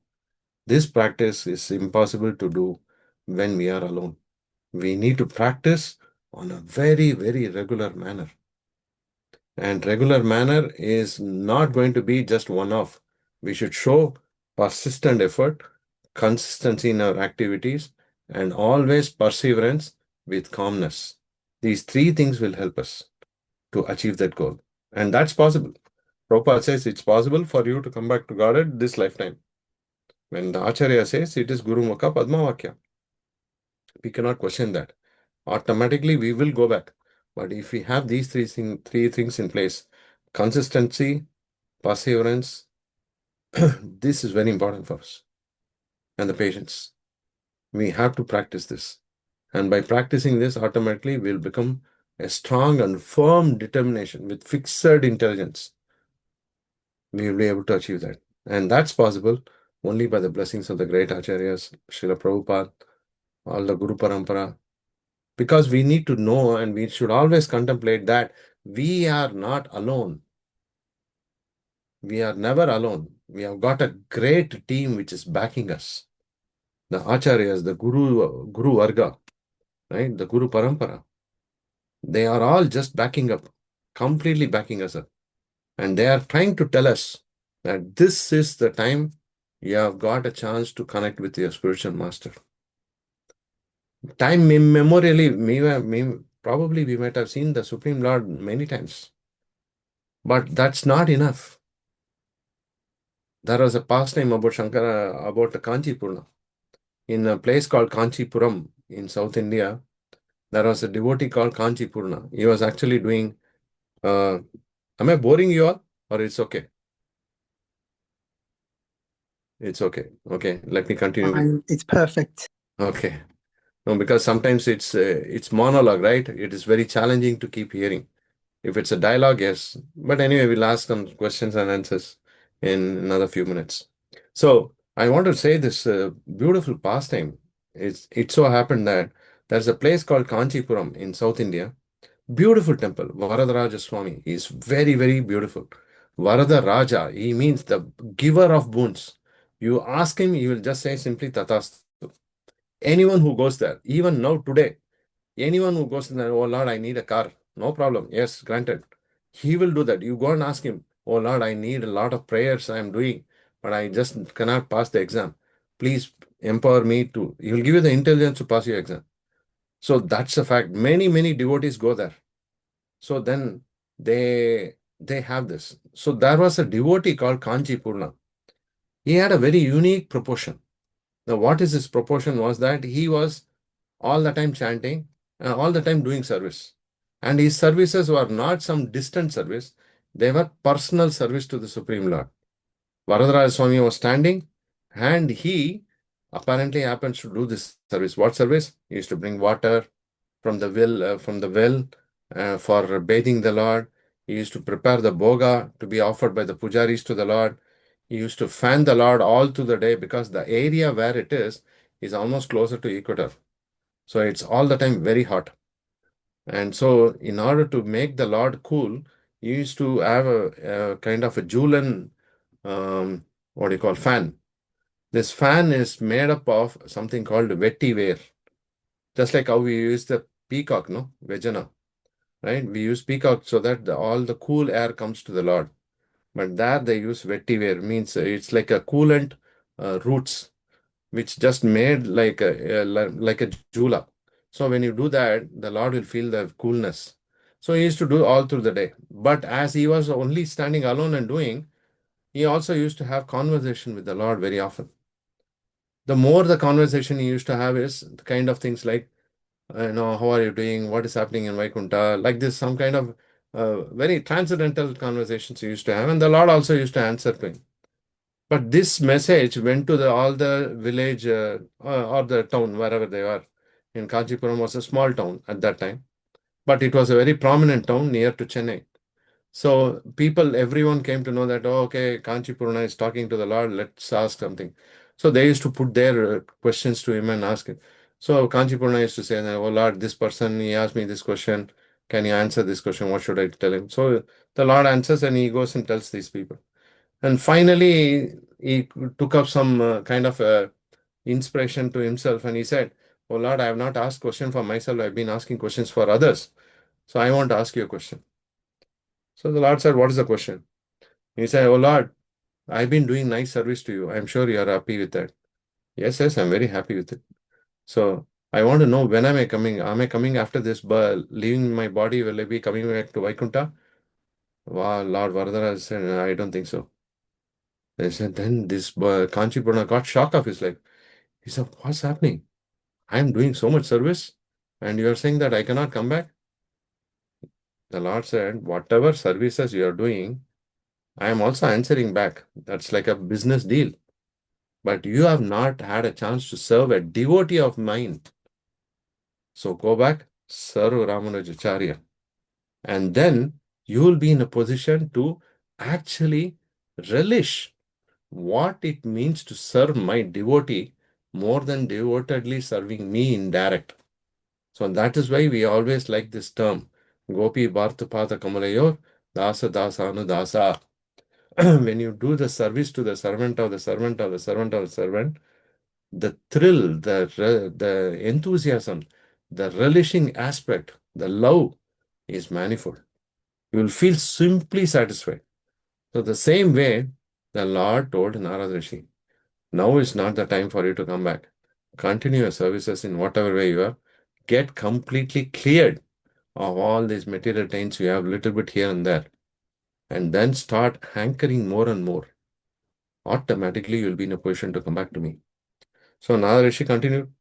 This practice is impossible to do when we are alone. We need to practice on a very, very regular manner. And regular manner is not going to be just one-off. We should show persistent effort, consistency in our activities, and always perseverance with calmness. These three things will help us to achieve that goal. And that's possible. Prabhupada says it's possible for you to come back to Godhead this lifetime. When the Acharya says it is Guru Mukha Padma Vakya, we cannot question that. Automatically we will go back. But if we have these three things in place, consistency, perseverance, this is very important for us. And the patience. We have to practice this. And by practicing this, automatically we'll become a strong and firm determination with fixed intelligence. We will be able to achieve that. And that's possible only by the blessings of the great Acharyas, Srila Prabhupada, all the Guru Parampara. Because we need to know and we should always contemplate that we are not alone. We are never alone. We have got a great team which is backing us. The Acharyas, the Guru Varga, right? The Guru Parampara. They are all just backing up, completely backing us up. And they are trying to tell us that this is the time you have got a chance to connect with your spiritual master. Time immemorially, probably we might have seen the Supreme Lord many times. But that's not enough. There was a pastime about Shankara, about Kanchipurna. In a place called Kanchipuram in South India, there was a devotee called Kanchipurna. He was actually doing, am I boring you all? Or it's okay? It's okay. Okay, let me continue. It's perfect. Okay. No, because sometimes it's monologue, right? It is very challenging to keep hearing. If it's a dialogue, yes. But anyway, we'll ask some questions and answers in another few minutes. So I want to say this beautiful pastime. It so happened that there's a place called Kanchipuram in South India. Beautiful temple. Varadaraja Swami is very, very beautiful. Varada Raja, he means the giver of boons. You ask him, he will just say simply Tatastu. Anyone who goes there, even now today, anyone who goes there, oh Lord, I need a car. No problem. Yes, granted. He will do that. You go and ask him, oh Lord, I need a lot of prayers I am doing, but I just cannot pass the exam. Please empower me to. He will give you the intelligence to pass your exam. So that's a fact. Many, many devotees go there. So then they have this. So there was a devotee called Kanchi Purna. He had a very unique proportion. Now, what is his proportion was that he was all the time chanting, all the time doing service. And his services were not some distant service. They were personal service to the Supreme Lord. Varadaraj Swami was standing and he apparently happens to do this service. What service? He used to bring water from the well for bathing the Lord. He used to prepare the bhoga to be offered by the pujaris to the Lord. He used to fan the Lord all through the day because the area where it is almost closer to equator. So it's all the time very hot. And so in order to make the Lord cool, he used to have a kind of a Julian, what do you call, fan. This fan is made up of something called vetiver. Just like how we use the peacock, no? Vajana, right? We use peacock so that all the cool air comes to the Lord. But there they use vetiver, means it's like a coolant roots, which just made like a jula. So when you do that, the Lord will feel the coolness. So he used to do all through the day. But as he was only standing alone and doing, he also used to have conversation with the Lord very often. The more the conversation he used to have is the kind of things like, how are you doing? What is happening in Vaikunta? Like this, some kind of very transcendental conversations he used to have. And the Lord also used to answer to him. But this message went to all the village or the town, wherever they were. In Kanchipuram was a small town at that time. But it was a very prominent town near to Chennai. So everyone came to know that, oh, okay, Kanchipurna is talking to the Lord, let's ask something. So they used to put their questions to him and ask him. So Kanchipurna used to say, oh Lord, this person, he asked me this question. Can you answer this question? What should I tell him? So the Lord answers and he goes and tells these people. And finally, he took up some kind of inspiration to himself and he said, oh Lord, I have not asked question for myself. I've been asking questions for others. So I want to ask you a question. So the Lord said, what is the question? He said, oh Lord, I've been doing nice service to you. I'm sure you are happy with that. Yes, I'm very happy with it. So I want to know, when am I coming? Am I coming after this, leaving my body? Will I be coming back to Vaikunta? Wow, Lord Vardhara said, I don't think so. They said, then this Kanchipurna got shock of his life. He said, what's happening? I'm doing so much service and you are saying that I cannot come back? The Lord said, whatever services you are doing, I am also answering back. That's like a business deal. But you have not had a chance to serve a devotee of mine. So go back, serve Acharya. And then you will be in a position to actually relish what it means to serve my devotee more than devotedly serving me in direct. So that is why we always like this term, Gopi Bhartapada Kamalayor, Dasa Dasa Anu Dasa. When you do the service to the servant of the servant of the servant of the servant, the thrill, the enthusiasm, the relishing aspect, the love is manifold. You will feel simply satisfied. So the same way, the Lord told Narad Rishi, now is not the time for you to come back. Continue your services in whatever way you are. Get completely cleared of all these material taints you have, little bit here and there. And then start hankering more and more. Automatically, you'll be in a position to come back to me. So Narad Rishi continued.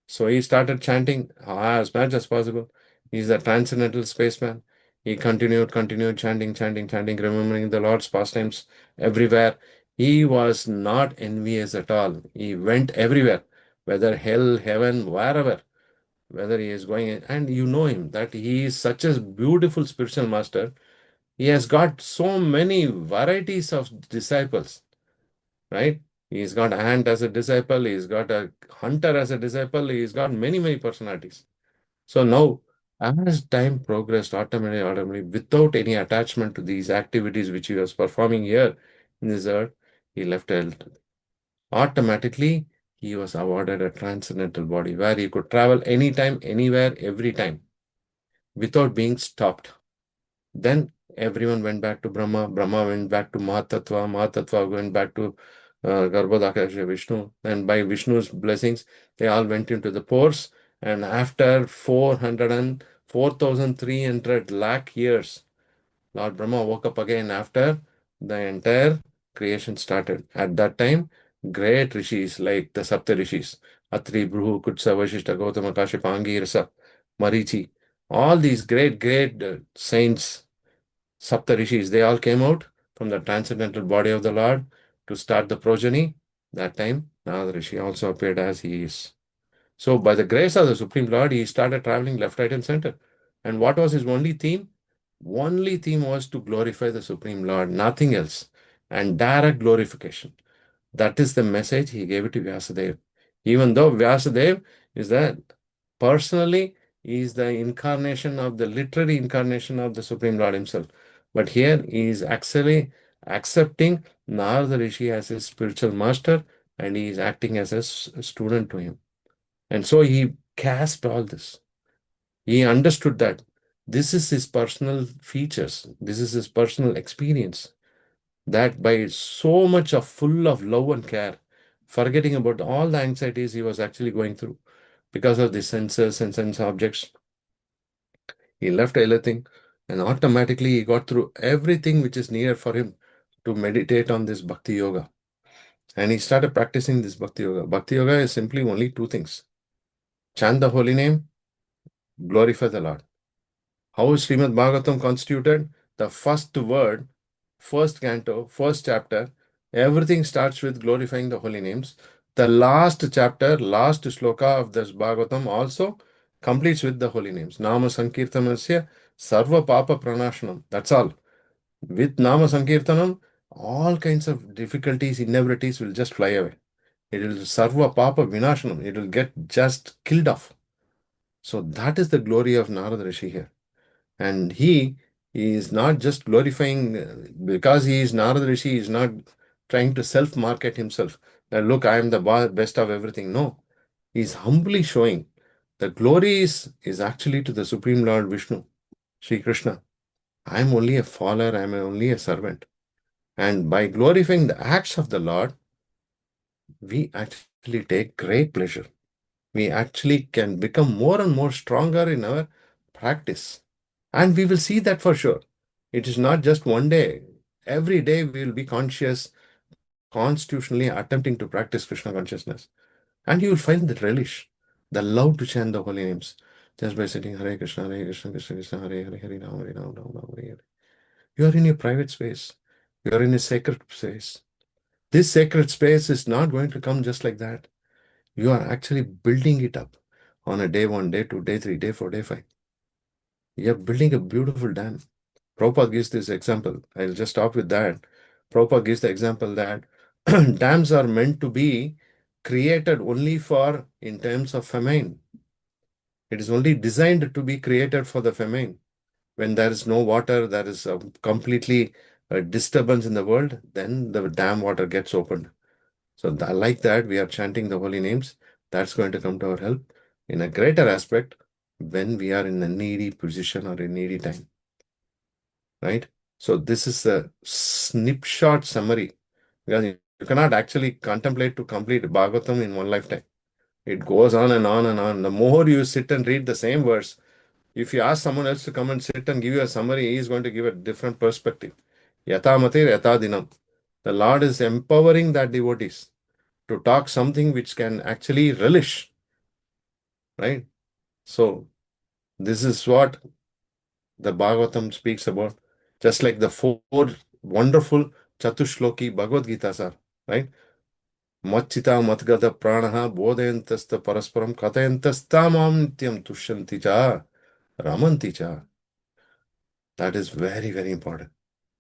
So he started chanting as much as possible. He's a transcendental spaceman. He continued chanting, remembering the Lord's pastimes everywhere. He was not envious at all. He went everywhere, whether hell, heaven, wherever, whether he is going. And you know him, that he is such a beautiful spiritual master. He has got so many varieties of disciples, right? He's got a ant as a disciple. He's got a hunter as a disciple. He's got many, many personalities. So now, as time progressed, automatically, without any attachment to these activities which he was performing here in this earth, he left health. Automatically, he was awarded a transcendental body where he could travel anytime, anywhere, every time, without being stopped. Then everyone went back to Brahma. Brahma went back to Mahatattva. Mahatattva went back to Garbhodakasha Vishnu. And by Vishnu's blessings, they all went into the pores And after 4,300 lakh years, Lord Brahma woke up again after the entire creation started. At that time, great rishis like the Sapta rishis, Atri, Bruhu, Kutsa, Vashishta, Gautama, Kashyapa, Angirasa, Marichi, all these great saints, Sapta rishis, they all came out from the transcendental body of the Lord to start the progeny. That time, Narada Rishi also appeared as he is. So, by the grace of the Supreme Lord, he started traveling left, right, and center. And what was his only theme? Only theme was to glorify the Supreme Lord, nothing else. And direct glorification. That is the message he gave it to Vyasadeva. Even though Vyasadeva is the personally is the incarnation of the literary incarnation of the Supreme Lord himself. But here he is actually accepting Narada Rishi as his spiritual master, and he is acting as a student to him. And so he grasped all this. He understood that this is his personal features, this is his personal experience, that by so much of full of love and care, forgetting about all the anxieties he was actually going through because of the senses and sense objects, he left everything and automatically he got through everything which is needed for him to meditate on this Bhakti Yoga. And he started practicing this Bhakti Yoga. Bhakti Yoga is simply only two things: chant the holy name, glorify the Lord. How is Śrīmad-Bhāgavatam constituted? The first word, first canto, first chapter, everything starts with glorifying the holy names. The last chapter, last shloka of this Bhagavatam also completes with the holy names. Nama Sankirtanasya Sarva Papa Pranashanam. That's all. With Nama Sankirtanam, all kinds of difficulties, inevitabilities will just fly away. It will Sarva Papa Vinashanam. It will get just killed off. So that is the glory of Narada Rishi here. And he is not just glorifying, because he is Narada Rishi, he is not trying to self-market himself. That look, I am the best of everything. No. He is humbly showing the glory is actually to the Supreme Lord Vishnu, Sri Krishna. I am only a follower, I am only a servant. And by glorifying the acts of the Lord, we actually take great pleasure. We actually can become more and more stronger in our practice. And we will see that for sure. It is not just one day. Every day we will be conscious, constitutionally attempting to practice Krishna consciousness. And you will find the relish, the love to chant the holy names. Just by sitting Hare Krishna, Krishna Krishna, Hare Hare, Hare Ram, Hare Ram, Ram Ram, Hare Hare. You are in your private space. You are in a sacred space. This sacred space is not going to come just like that. You are actually building it up on a day 1, day 2, day 3, day 4, day 5. You are building a beautiful dam. Prabhupada gives this example. I'll just stop with that. Prabhupada gives the example that dams are meant to be created only for in terms of famine. It is only designed to be created for the famine. When there is no water, there is a completely disturbance in the world, then the dam water gets opened. So like that, we are chanting the holy names. That's going to come to our help in a greater aspect when we are in a needy position or a needy time. Right? So this is a snapshot summary, because you cannot actually contemplate to complete Bhagavatam in one lifetime. It goes on and on and on. The more you sit and read the same verse, if you ask someone else to come and sit and give you a summary, he is going to give a different perspective. Yata matir yata dinam. The Lord is empowering that devotees to talk something which can actually relish. Right? So this is what the Bhagavatam speaks about. Just like the 4 wonderful Chatushloki Bhagavad-Gitas are, right? Machita matgada pranaha bodhayantasta parasparam kathayantastamam nityam tushyanti cha ramanti cha. That is very, very important.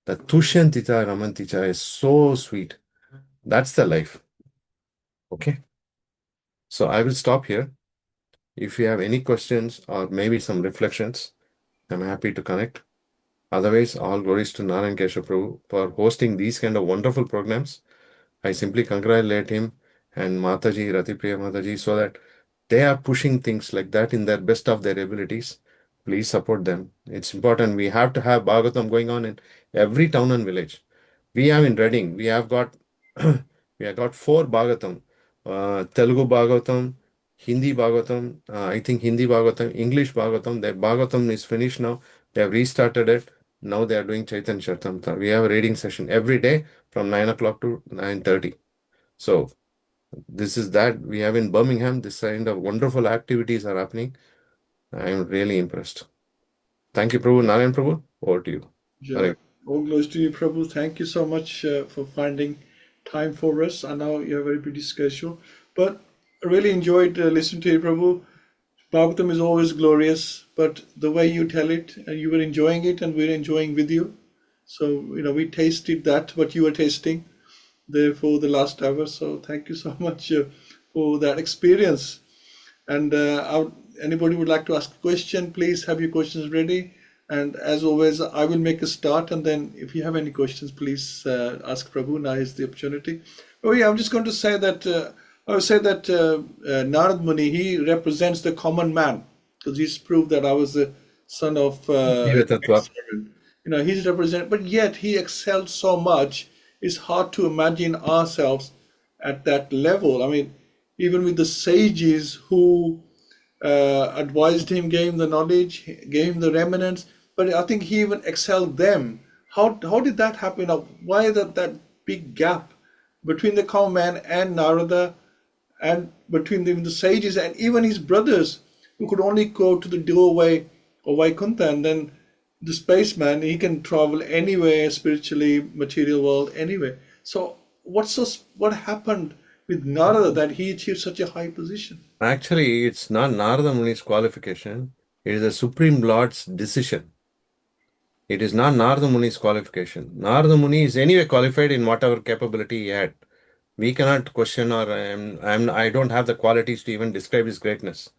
The tushyanti cha ramanti cha is so sweet. That's the life. Okay. So I will stop here. If you have any questions or maybe some reflections, I'm happy to connect. Otherwise, all glories to Narayan Keshav Prabhu for hosting these kind of wonderful programs. I simply congratulate him and Mataji, Ratipriya Mataji, so that they are pushing things like that in their best of their abilities. Please support them. It's important. We have to have Bhagavatam going on in every town and village. We have in Reading, we have got 4 Bhagavatam. Telugu Bhagavatam, Hindi Bhagavatam, I think Hindi Bhagavatam, English Bhagavatam, their Bhagavatam is finished now. They have restarted it. Now they are doing Chaitanya Charitamrita. We have a reading session every day from 9 o'clock to 9:30. So this is that we have in Birmingham. This kind of wonderful activities are happening. I am really impressed. Thank you, Prabhu. Narayan Prabhu, over to you. Yeah. All glories to you, Prabhu. Thank you so much for finding time for us. I know you have a very busy schedule, but I really enjoyed listening to you, Prabhu. Bhagavatam is always glorious, but the way you tell it, and you were enjoying it, and we're enjoying with you. So, we tasted that, what you were tasting there for the last hour. So, thank you so much for that experience. And anybody would like to ask a question, please have your questions ready. And as always, I will make a start, and then if you have any questions, please ask Prabhu. Now is the opportunity. Oh yeah, I'm just going to say that I would say that Narad Muni, he represents the common man, because he's proved that I was the son of Tattva. he's represented, but yet he excelled so much. It's hard to imagine ourselves at that level. I mean, even with the sages who advised him, gave him the knowledge, gave him the remnants, but I think he even excelled them. How did that happen? Why that big gap between the common man and Narada, and between the sages and even his brothers, who could only go to the doorway of Vaikuntha, and then the spaceman, he can travel anywhere spiritually, material world, anywhere. So what happened with Narada that he achieved such a high position? Actually, it's not Narada Muni's qualification. It is the Supreme Lord's decision. It is not Narada Muni's qualification. Narada Muni is anyway qualified in whatever capability he had. We cannot question, or I don't have the qualities to even describe his greatness.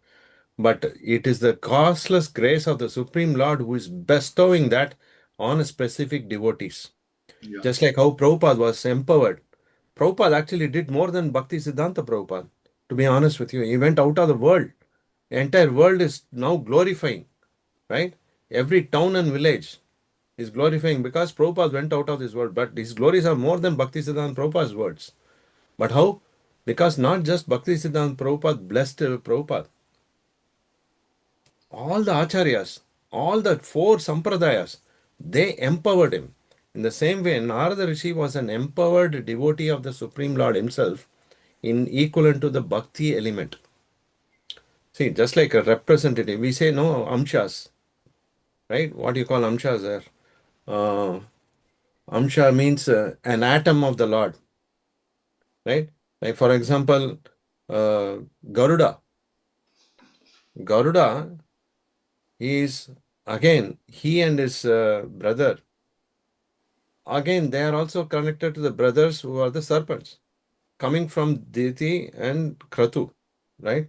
But it is the causeless grace of the Supreme Lord who is bestowing that on specific devotees. Yeah. Just like how Prabhupada was empowered. Prabhupada actually did more than Bhaktivedanta Prabhupada. To be honest with you, he went out of the world. The entire world is now glorifying, right? Every town and village is glorifying because Prabhupada went out of this world. But his glories are more than Bhaktisiddhanta Prabhupada's words. But how? Because not just Bhaktisiddhanta Prabhupada blessed Prabhupada. All the Acharyas, all the four Sampradayas, they empowered him. In the same way, Narada Rishi was an empowered devotee of the Supreme Lord himself, in equivalent to the Bhakti element. See, just like a representative, we say no amshas, right? What do you call amshas there? Amsha means an atom of the Lord, right? Like for example, Garuda. Garuda is, again, he and his brother, again, they are also connected to the brothers who are the serpents, coming from Diti and Kratu, right?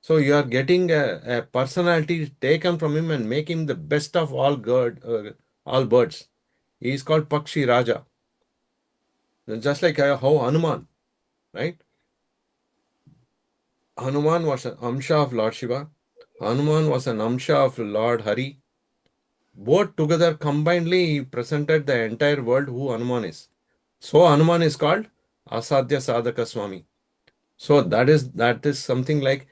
So you are getting a personality taken from him and make him the best of all birds. He is called Pakshi Raja. Just like how Hanuman, right? Hanuman was an Amsha of Lord Shiva. Hanuman was an Amsha of Lord Hari. Both together combinedly he presented the entire world who Hanuman is. So Hanuman is called Asadhya Sadhaka Swami. So that is something like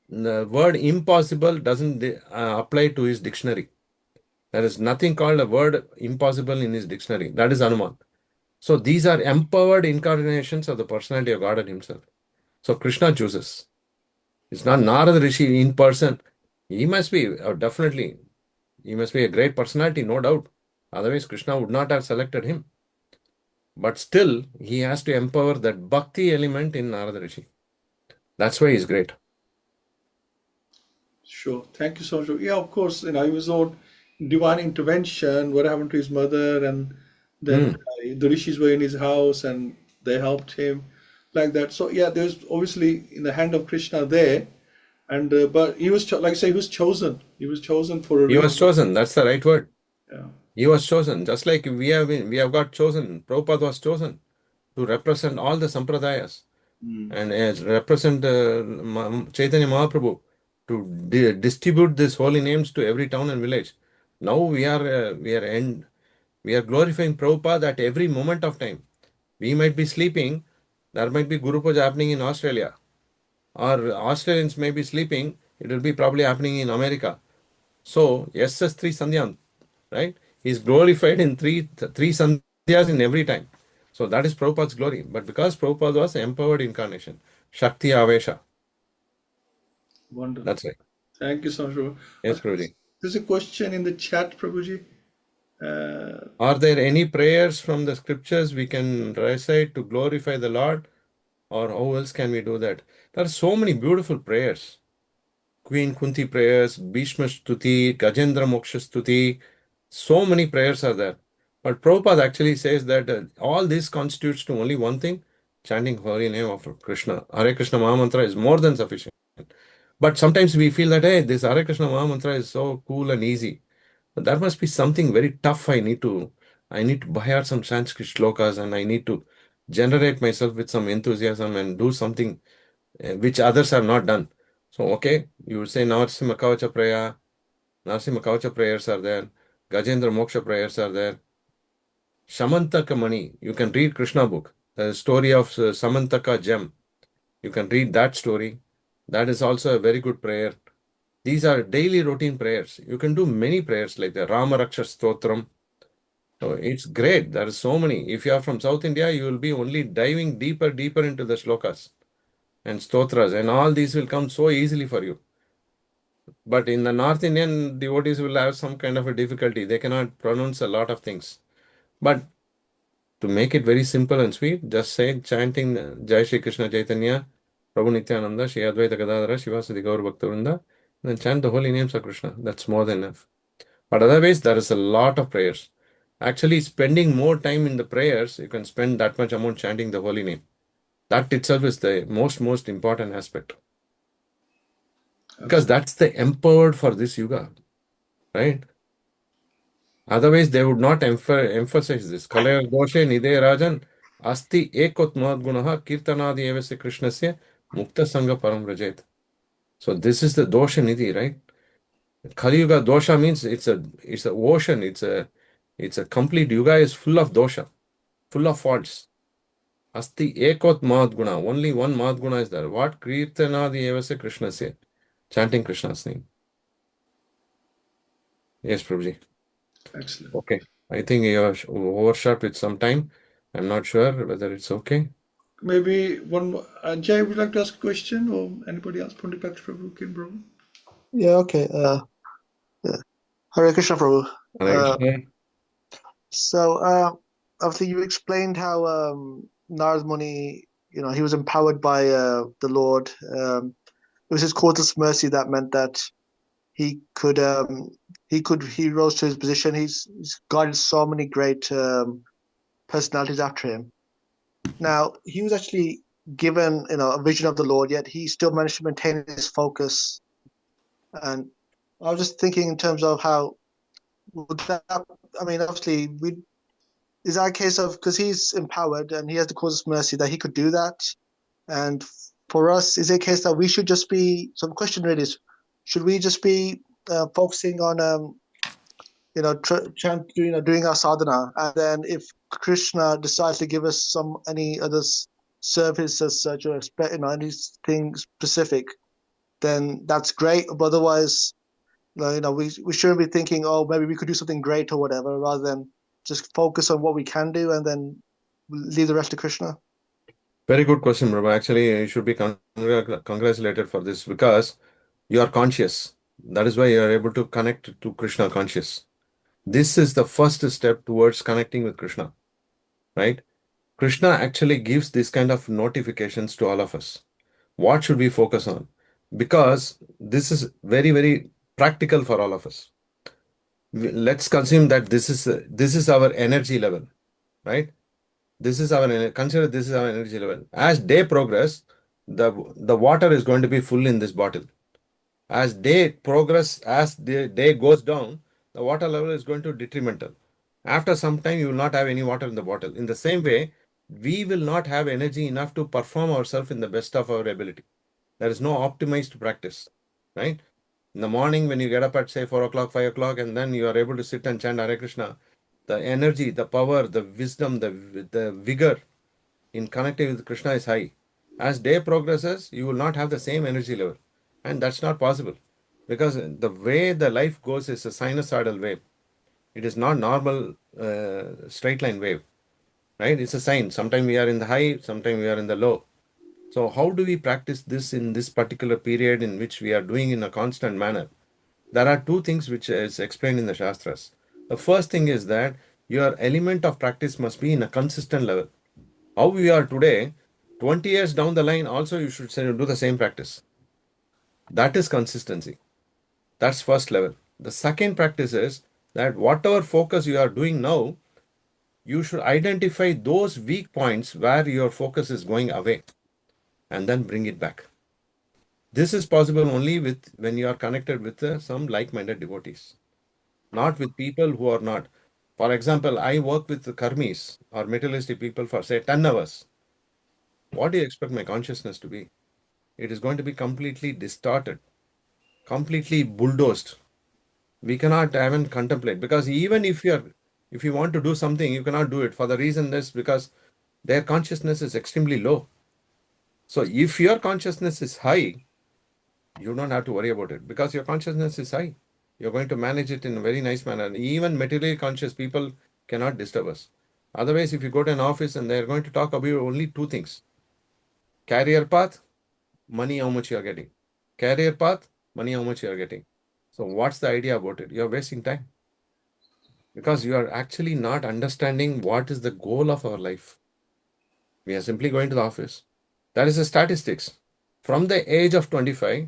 the word impossible doesn't apply to his dictionary. There is nothing called a word impossible in his dictionary. That is Hanuman. So these are empowered incarnations of the personality of God himself. So Krishna chooses. It's not Narada Rishi in person. He must be, definitely, he must be a great personality, no doubt. Otherwise, Krishna would not have selected him. But still, he has to empower that bhakti element in Narada Rishi. That's why he's great. Sure. Thank you so much. Yeah, of course, he was on divine intervention, what happened to his mother, and then the rishis were in his house and they helped him like that. So yeah, there's obviously in the hand of Krishna there, and but he was like I say, he was chosen. He was chosen for a He was reason. chosen. That's the right word. Yeah. He was chosen. Just like we have got chosen. Prabhupada was chosen to represent all the sampradayas and as represent Chaitanya Mahaprabhu to distribute these holy names to every town and village. Now we are glorifying Prabhupada at every moment of time. We might be sleeping. There might be Guru Puja happening in Australia or Australians may be sleeping, it will be probably happening in America. So, SS3 Sandhyam, right? He's glorified in three Sandhyas in every time. So that is Prabhupada's glory. But because Prabhupada was empowered incarnation, Shakti Avesha. Wonderful. That's right. Thank you so much, Prabhu. Yes, Prabhuji. There's a question in the chat, Prabhuji. Are there any prayers from the scriptures we can recite to glorify the Lord? Or how else can we do that? There are so many beautiful prayers. Queen Kunti prayers, Bhishma Stuti, Gajendra Moksha Stuti. So many prayers are there. But Prabhupada actually says that all this constitutes to only one thing, chanting holy name of Krishna. Hare Krishna Mahamantra is more than sufficient. But sometimes we feel that, hey, this Hare Krishna Mahamantra is so cool and easy. But that must be something very tough. I need to buy out some Sanskrit shlokas and I need to generate myself with some enthusiasm and do something which others have not done. So, okay, you would say Narasimha Kavacha Prayer, Narasimha Kavacha prayers are there, Gajendra Moksha prayers are there. Samantaka Mani, you can read Krishna book, the story of Samantaka gem. You can read that story. That is also a very good prayer. These are daily routine prayers. You can do many prayers like the Rama Raksha Stotram. So it's great. There are so many. If you are from South India, you will be only diving deeper into the shlokas and stotras, and all these will come so easily for you. But in the North Indian, devotees will have some kind of a difficulty. They cannot pronounce a lot of things. But to make it very simple and sweet, just say chanting Jai Shri Krishna Chaitanya, Prabhu Nityananda, Shri Advaita Gadadhara, Shivasati Gaur Bhaktivinoda, then chant the holy names of Krishna. That's more than enough. But otherwise, there is a lot of prayers. Actually, spending more time in the prayers, you can spend that much amount chanting the holy name. That itself is the most important aspect. Because that's the empowered for this yuga, right? Otherwise, they would not emphasize this. Kalaya doshe nide rajan asti ekot madgunaha kirtanadi evase krishnasya mukta sangha param rajet. So this is the dosha nidhi, right? Kali Yuga dosha means it's a ocean. It's a complete yuga is full of dosha, full of faults. Asti ekot madguna. Only one madguna is there. What kirtanadi evase krishnasya? Chanting Krishna's name. Yes, Prabhuji. Excellent. Okay. I think you are overshot with some time. I'm not sure whether it's okay. Maybe one more. Jay, would you like to ask a question, or anybody else? Pandit Prabhu, Kim Prabhu? Yeah, okay. Yeah. Hare Krishna, Prabhu. Hare Krishna. So, obviously, you explained how Narad Muni, he was empowered by the Lord. It was his causeless mercy that meant that he rose to his position. He's guided so many great personalities after him. Now, he was actually given, a vision of the Lord, yet he still managed to maintain his focus. And I was just thinking in terms of how would that, obviously, is that a case of, because he's empowered and he has the causeless mercy, that he could do that? And for us, is it a case that we should just be, so the question really is, should we just be focusing on, doing our sadhana, and then if Krishna decides to give us any other service as such, or anything specific, then that's great. But otherwise, we shouldn't be thinking, oh, maybe we could do something great or whatever, rather than just focus on what we can do and then leave the rest to Krishna. Very good question, Prabhu. Actually, you should be congratulated for this because you are conscious. That is why you are able to connect to Krishna conscious. This is the first step towards connecting with Krishna, right? Krishna actually gives this kind of notifications to all of us. What should we focus on? Because this is very, very practical for all of us. Let's consume that this is our energy level, right? Consider this is our energy level. As day progress, the water is going to be full in this bottle. As day progress, as the day goes down, the water level is going to detrimental. After some time, you will not have any water in the bottle. In the same way, we will not have energy enough to perform ourselves in the best of our ability. There is no optimized practice, right? In the morning, when you get up at say 4 o'clock, 5 o'clock, and then you are able to sit and chant Hare Krishna, the energy, the power, the wisdom, the vigor in connecting with Krishna is high. As day progresses, you will not have the same energy level. And that's not possible. Because the way the life goes is a sinusoidal wave. It is not normal straight line wave. Right? It's a sign. Sometimes we are in the high, sometimes we are in the low. So how do we practice this in this particular period in which we are doing in a constant manner? There are two things which is explained in the Shastras. The first thing is that your element of practice must be in a consistent level. How we are today, 20 years down the line, also you should do the same practice. That is consistency. That's first level. The second practice is that whatever focus you are doing now, you should identify those weak points where your focus is going away and then bring it back. This is possible only when you are connected with some like-minded devotees, not with people who are not. For example, I work with the karmis or materialistic people for say 10 hours. What do you expect my consciousness to be? It is going to be completely distorted, completely bulldozed. We cannot even contemplate, because even if you want to do something, you cannot do it for the reason is because their consciousness is extremely low. So if your consciousness is high, you don't have to worry about it because your consciousness is high. You're going to manage it in a very nice manner. Even materially conscious people cannot disturb us. Otherwise, if you go to an office and they're going to talk about only two things: career path, money, how much you're getting. Career path, money, how much you're getting. So what's the idea about it? You're wasting time because you are actually not understanding what is the goal of our life. We are simply going to the office. That is the statistics. From the age of 25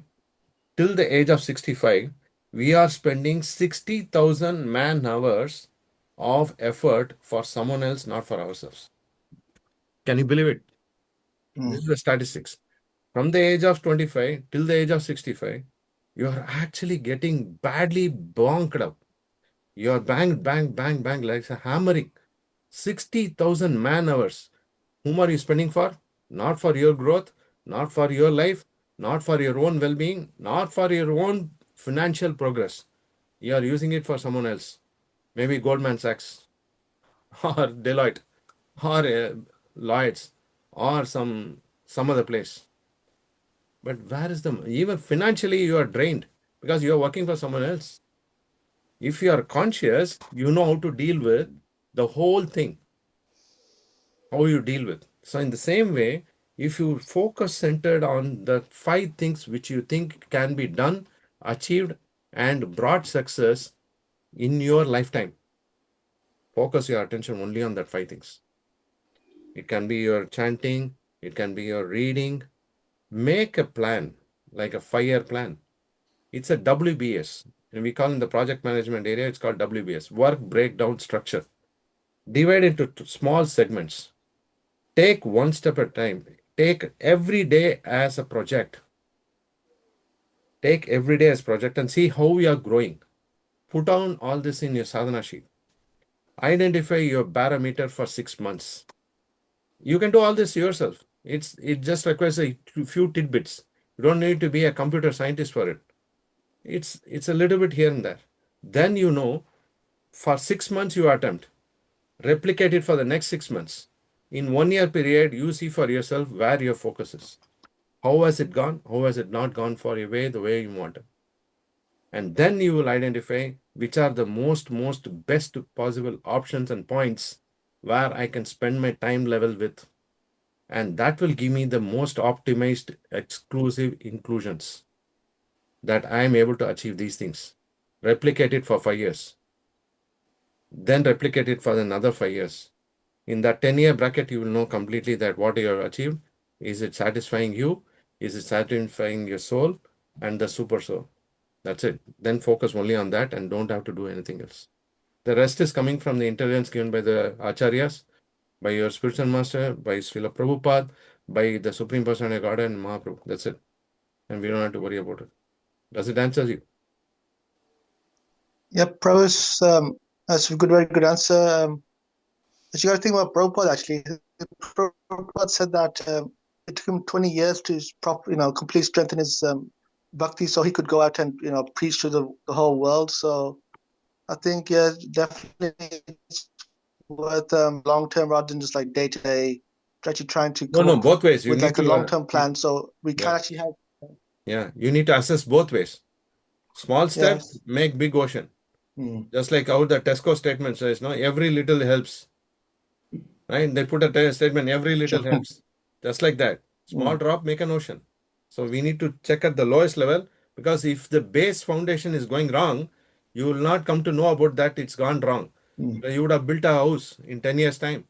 till the age of 65, we are spending 60,000 man hours of effort for someone else, not for ourselves. Can you believe it? This is the statistics. From the age of 25 till the age of 65, you are actually getting badly bonked up. You are bang, like a hammering. 60,000 man hours. Whom are you spending for? Not for your growth, not for your life, not for your own well-being, not for your own financial progress. You are using it for someone else. Maybe Goldman Sachs or Deloitte or Lloyds or some other place. But where is the, even financially you are drained because you are working for someone else. If you are conscious, you know how to deal with the whole thing. How you deal with. So in the same way, if you focus centered on the 5 things which you think can be done, achieved, and brought success in your lifetime, focus your attention only on that 5 things. It can be your chanting, it can be your reading. Make a plan, like a 5-year plan. It's a WBS. And we call in the project management area, it's called WBS, work breakdown structure. Divide into small segments. Take one step at a time. Take every day as a project. Take every day as a project and see how we are growing. Put down all this in your sadhana sheet. Identify your barometer for 6 months. You can do all this yourself. It just requires a few tidbits. You don't need to be a computer scientist for it. It's a little bit here and there. Then you know, for 6 months you attempt. Replicate it for the next 6 months. In 1 year period, you see for yourself where your focus is. How has it gone? How has it not gone for your way, the way you want it? And then you will identify which are the most best possible options and points where I can spend my time level with. And that will give me the most optimized exclusive inclusions that I am able to achieve these things. Replicate it for 5 years. Then replicate it for another 5 years. In that 10-year bracket, you will know completely that what you have achieved. Is it satisfying you? Is it satisfying your soul and the super soul? That's it. Then focus only on that and don't have to do anything else. The rest is coming from the intelligence given by the Acharyas, by your spiritual master, by Srila Prabhupada, by the Supreme Personality of Godhead and Mahaprabhu. That's it. And we don't have to worry about it. Does it answer you? Yeah, Prabhu's, that's a very good answer. But you got to think about Prabhupada actually. Prabhupada said that it took him 20 years to complete strengthen his bhakti so he could go out and preach to the whole world. So I think, yeah, definitely it's worth long term rather than just like day to day actually trying to No, come no, up both ways. You with need like a to, long-term plan, so we can yeah. actually have. Yeah, you need to assess both ways. Small steps Yes. make big ocean. Mm. Just like how the Tesco statement says, no, every little helps. Right? They put a statement, every little Sure. helps. Just like that. Small drop make an ocean. So we need to check at the lowest level, because if the base foundation is going wrong, you will not come to know about that it's gone wrong. You would have built a house in 10 years' time,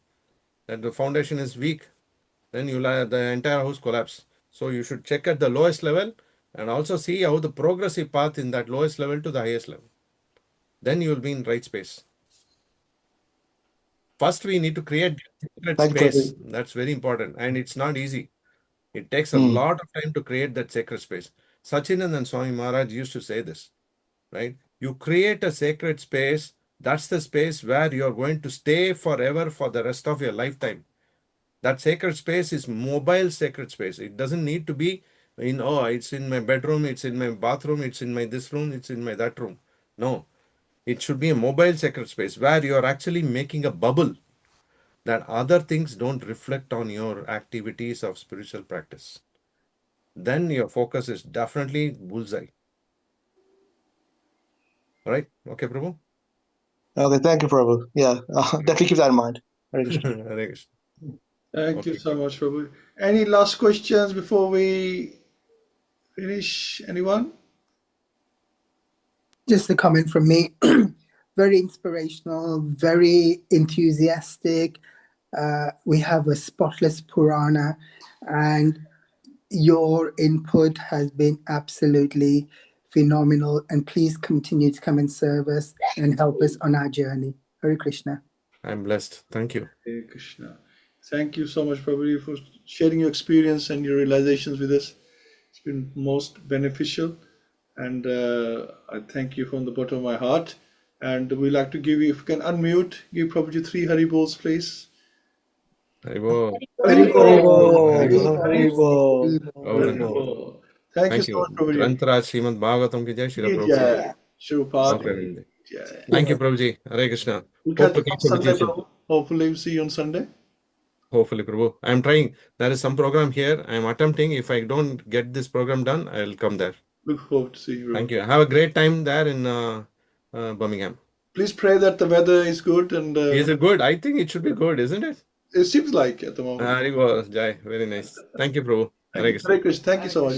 that the foundation is weak, then you'll have the entire house collapse. So you should check at the lowest level and also see how the progressive path in that lowest level to the highest level. Then you will be in right space. First, we need to create sacred Thank you, space. Prabhu. That's very important, and it's not easy. It takes a lot of time to create that sacred space. Sachinandan Swami Maharaj used to say this, right? You create a sacred space, that's the space where you're going to stay forever for the rest of your lifetime. That sacred space is mobile sacred space. It doesn't need to be in, oh, it's in my bedroom, it's in my bathroom, it's in my this room, it's in my that room. No, it should be a mobile sacred space where you're actually making a bubble that other things don't reflect on your activities of spiritual practice. Then your focus is definitely bullseye. All right? Okay, Prabhu? Okay, thank you, Prabhu. Yeah, definitely keep that in mind. Hare Krishna. Hare Krishna. Thank you Okay. so much, Prabhu. Any last questions before we finish? Anyone? Just a comment from me. Very inspirational, very enthusiastic. We have a spotless Purana, and your input has been absolutely phenomenal. And please continue to come and serve us and help us on our journey. Hare Krishna. I'm blessed. Thank you. Hare Krishna. Thank you so much, Prabhu, for sharing your experience and your realizations with us. It's been most beneficial, and I thank you from the bottom of my heart. And we like to give you, if you can unmute, give Prabhuji 3 Haribols, please. Haribo. Haribol. Haribol. Haribol. Haribol. Haribol. Thank you Thank so you. much, Prabhuji. Grantaraj Śrīmad-Bhāgavatam ki jai, Srila Prabhupada. Jai. Shrupada. Okay. Jai. Thank you, Prabhuji. Hare Krishna. We'll Hope catch to up on catch a Sunday, vacation. Prabhu. Hopefully, we'll see you on Sunday. Hopefully, Prabhu. I'm trying. There is some program here. I'm attempting. If I don't get this program done, I'll come there. Look forward to see you. Thank you. Have a great time there in Birmingham. Please pray that the weather is good, and Is it good? I think it should be good, isn't it? it seems like at the moment. Haribo, Jai. Very nice. Thank you, Prabhu. Hare Thank you. Krishna. Hare Krishna. Thank you so much.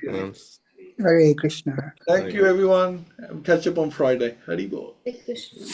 Namaste. Hare Krishna. Thank you, everyone. Catch up on Friday. Haribol. Krishna.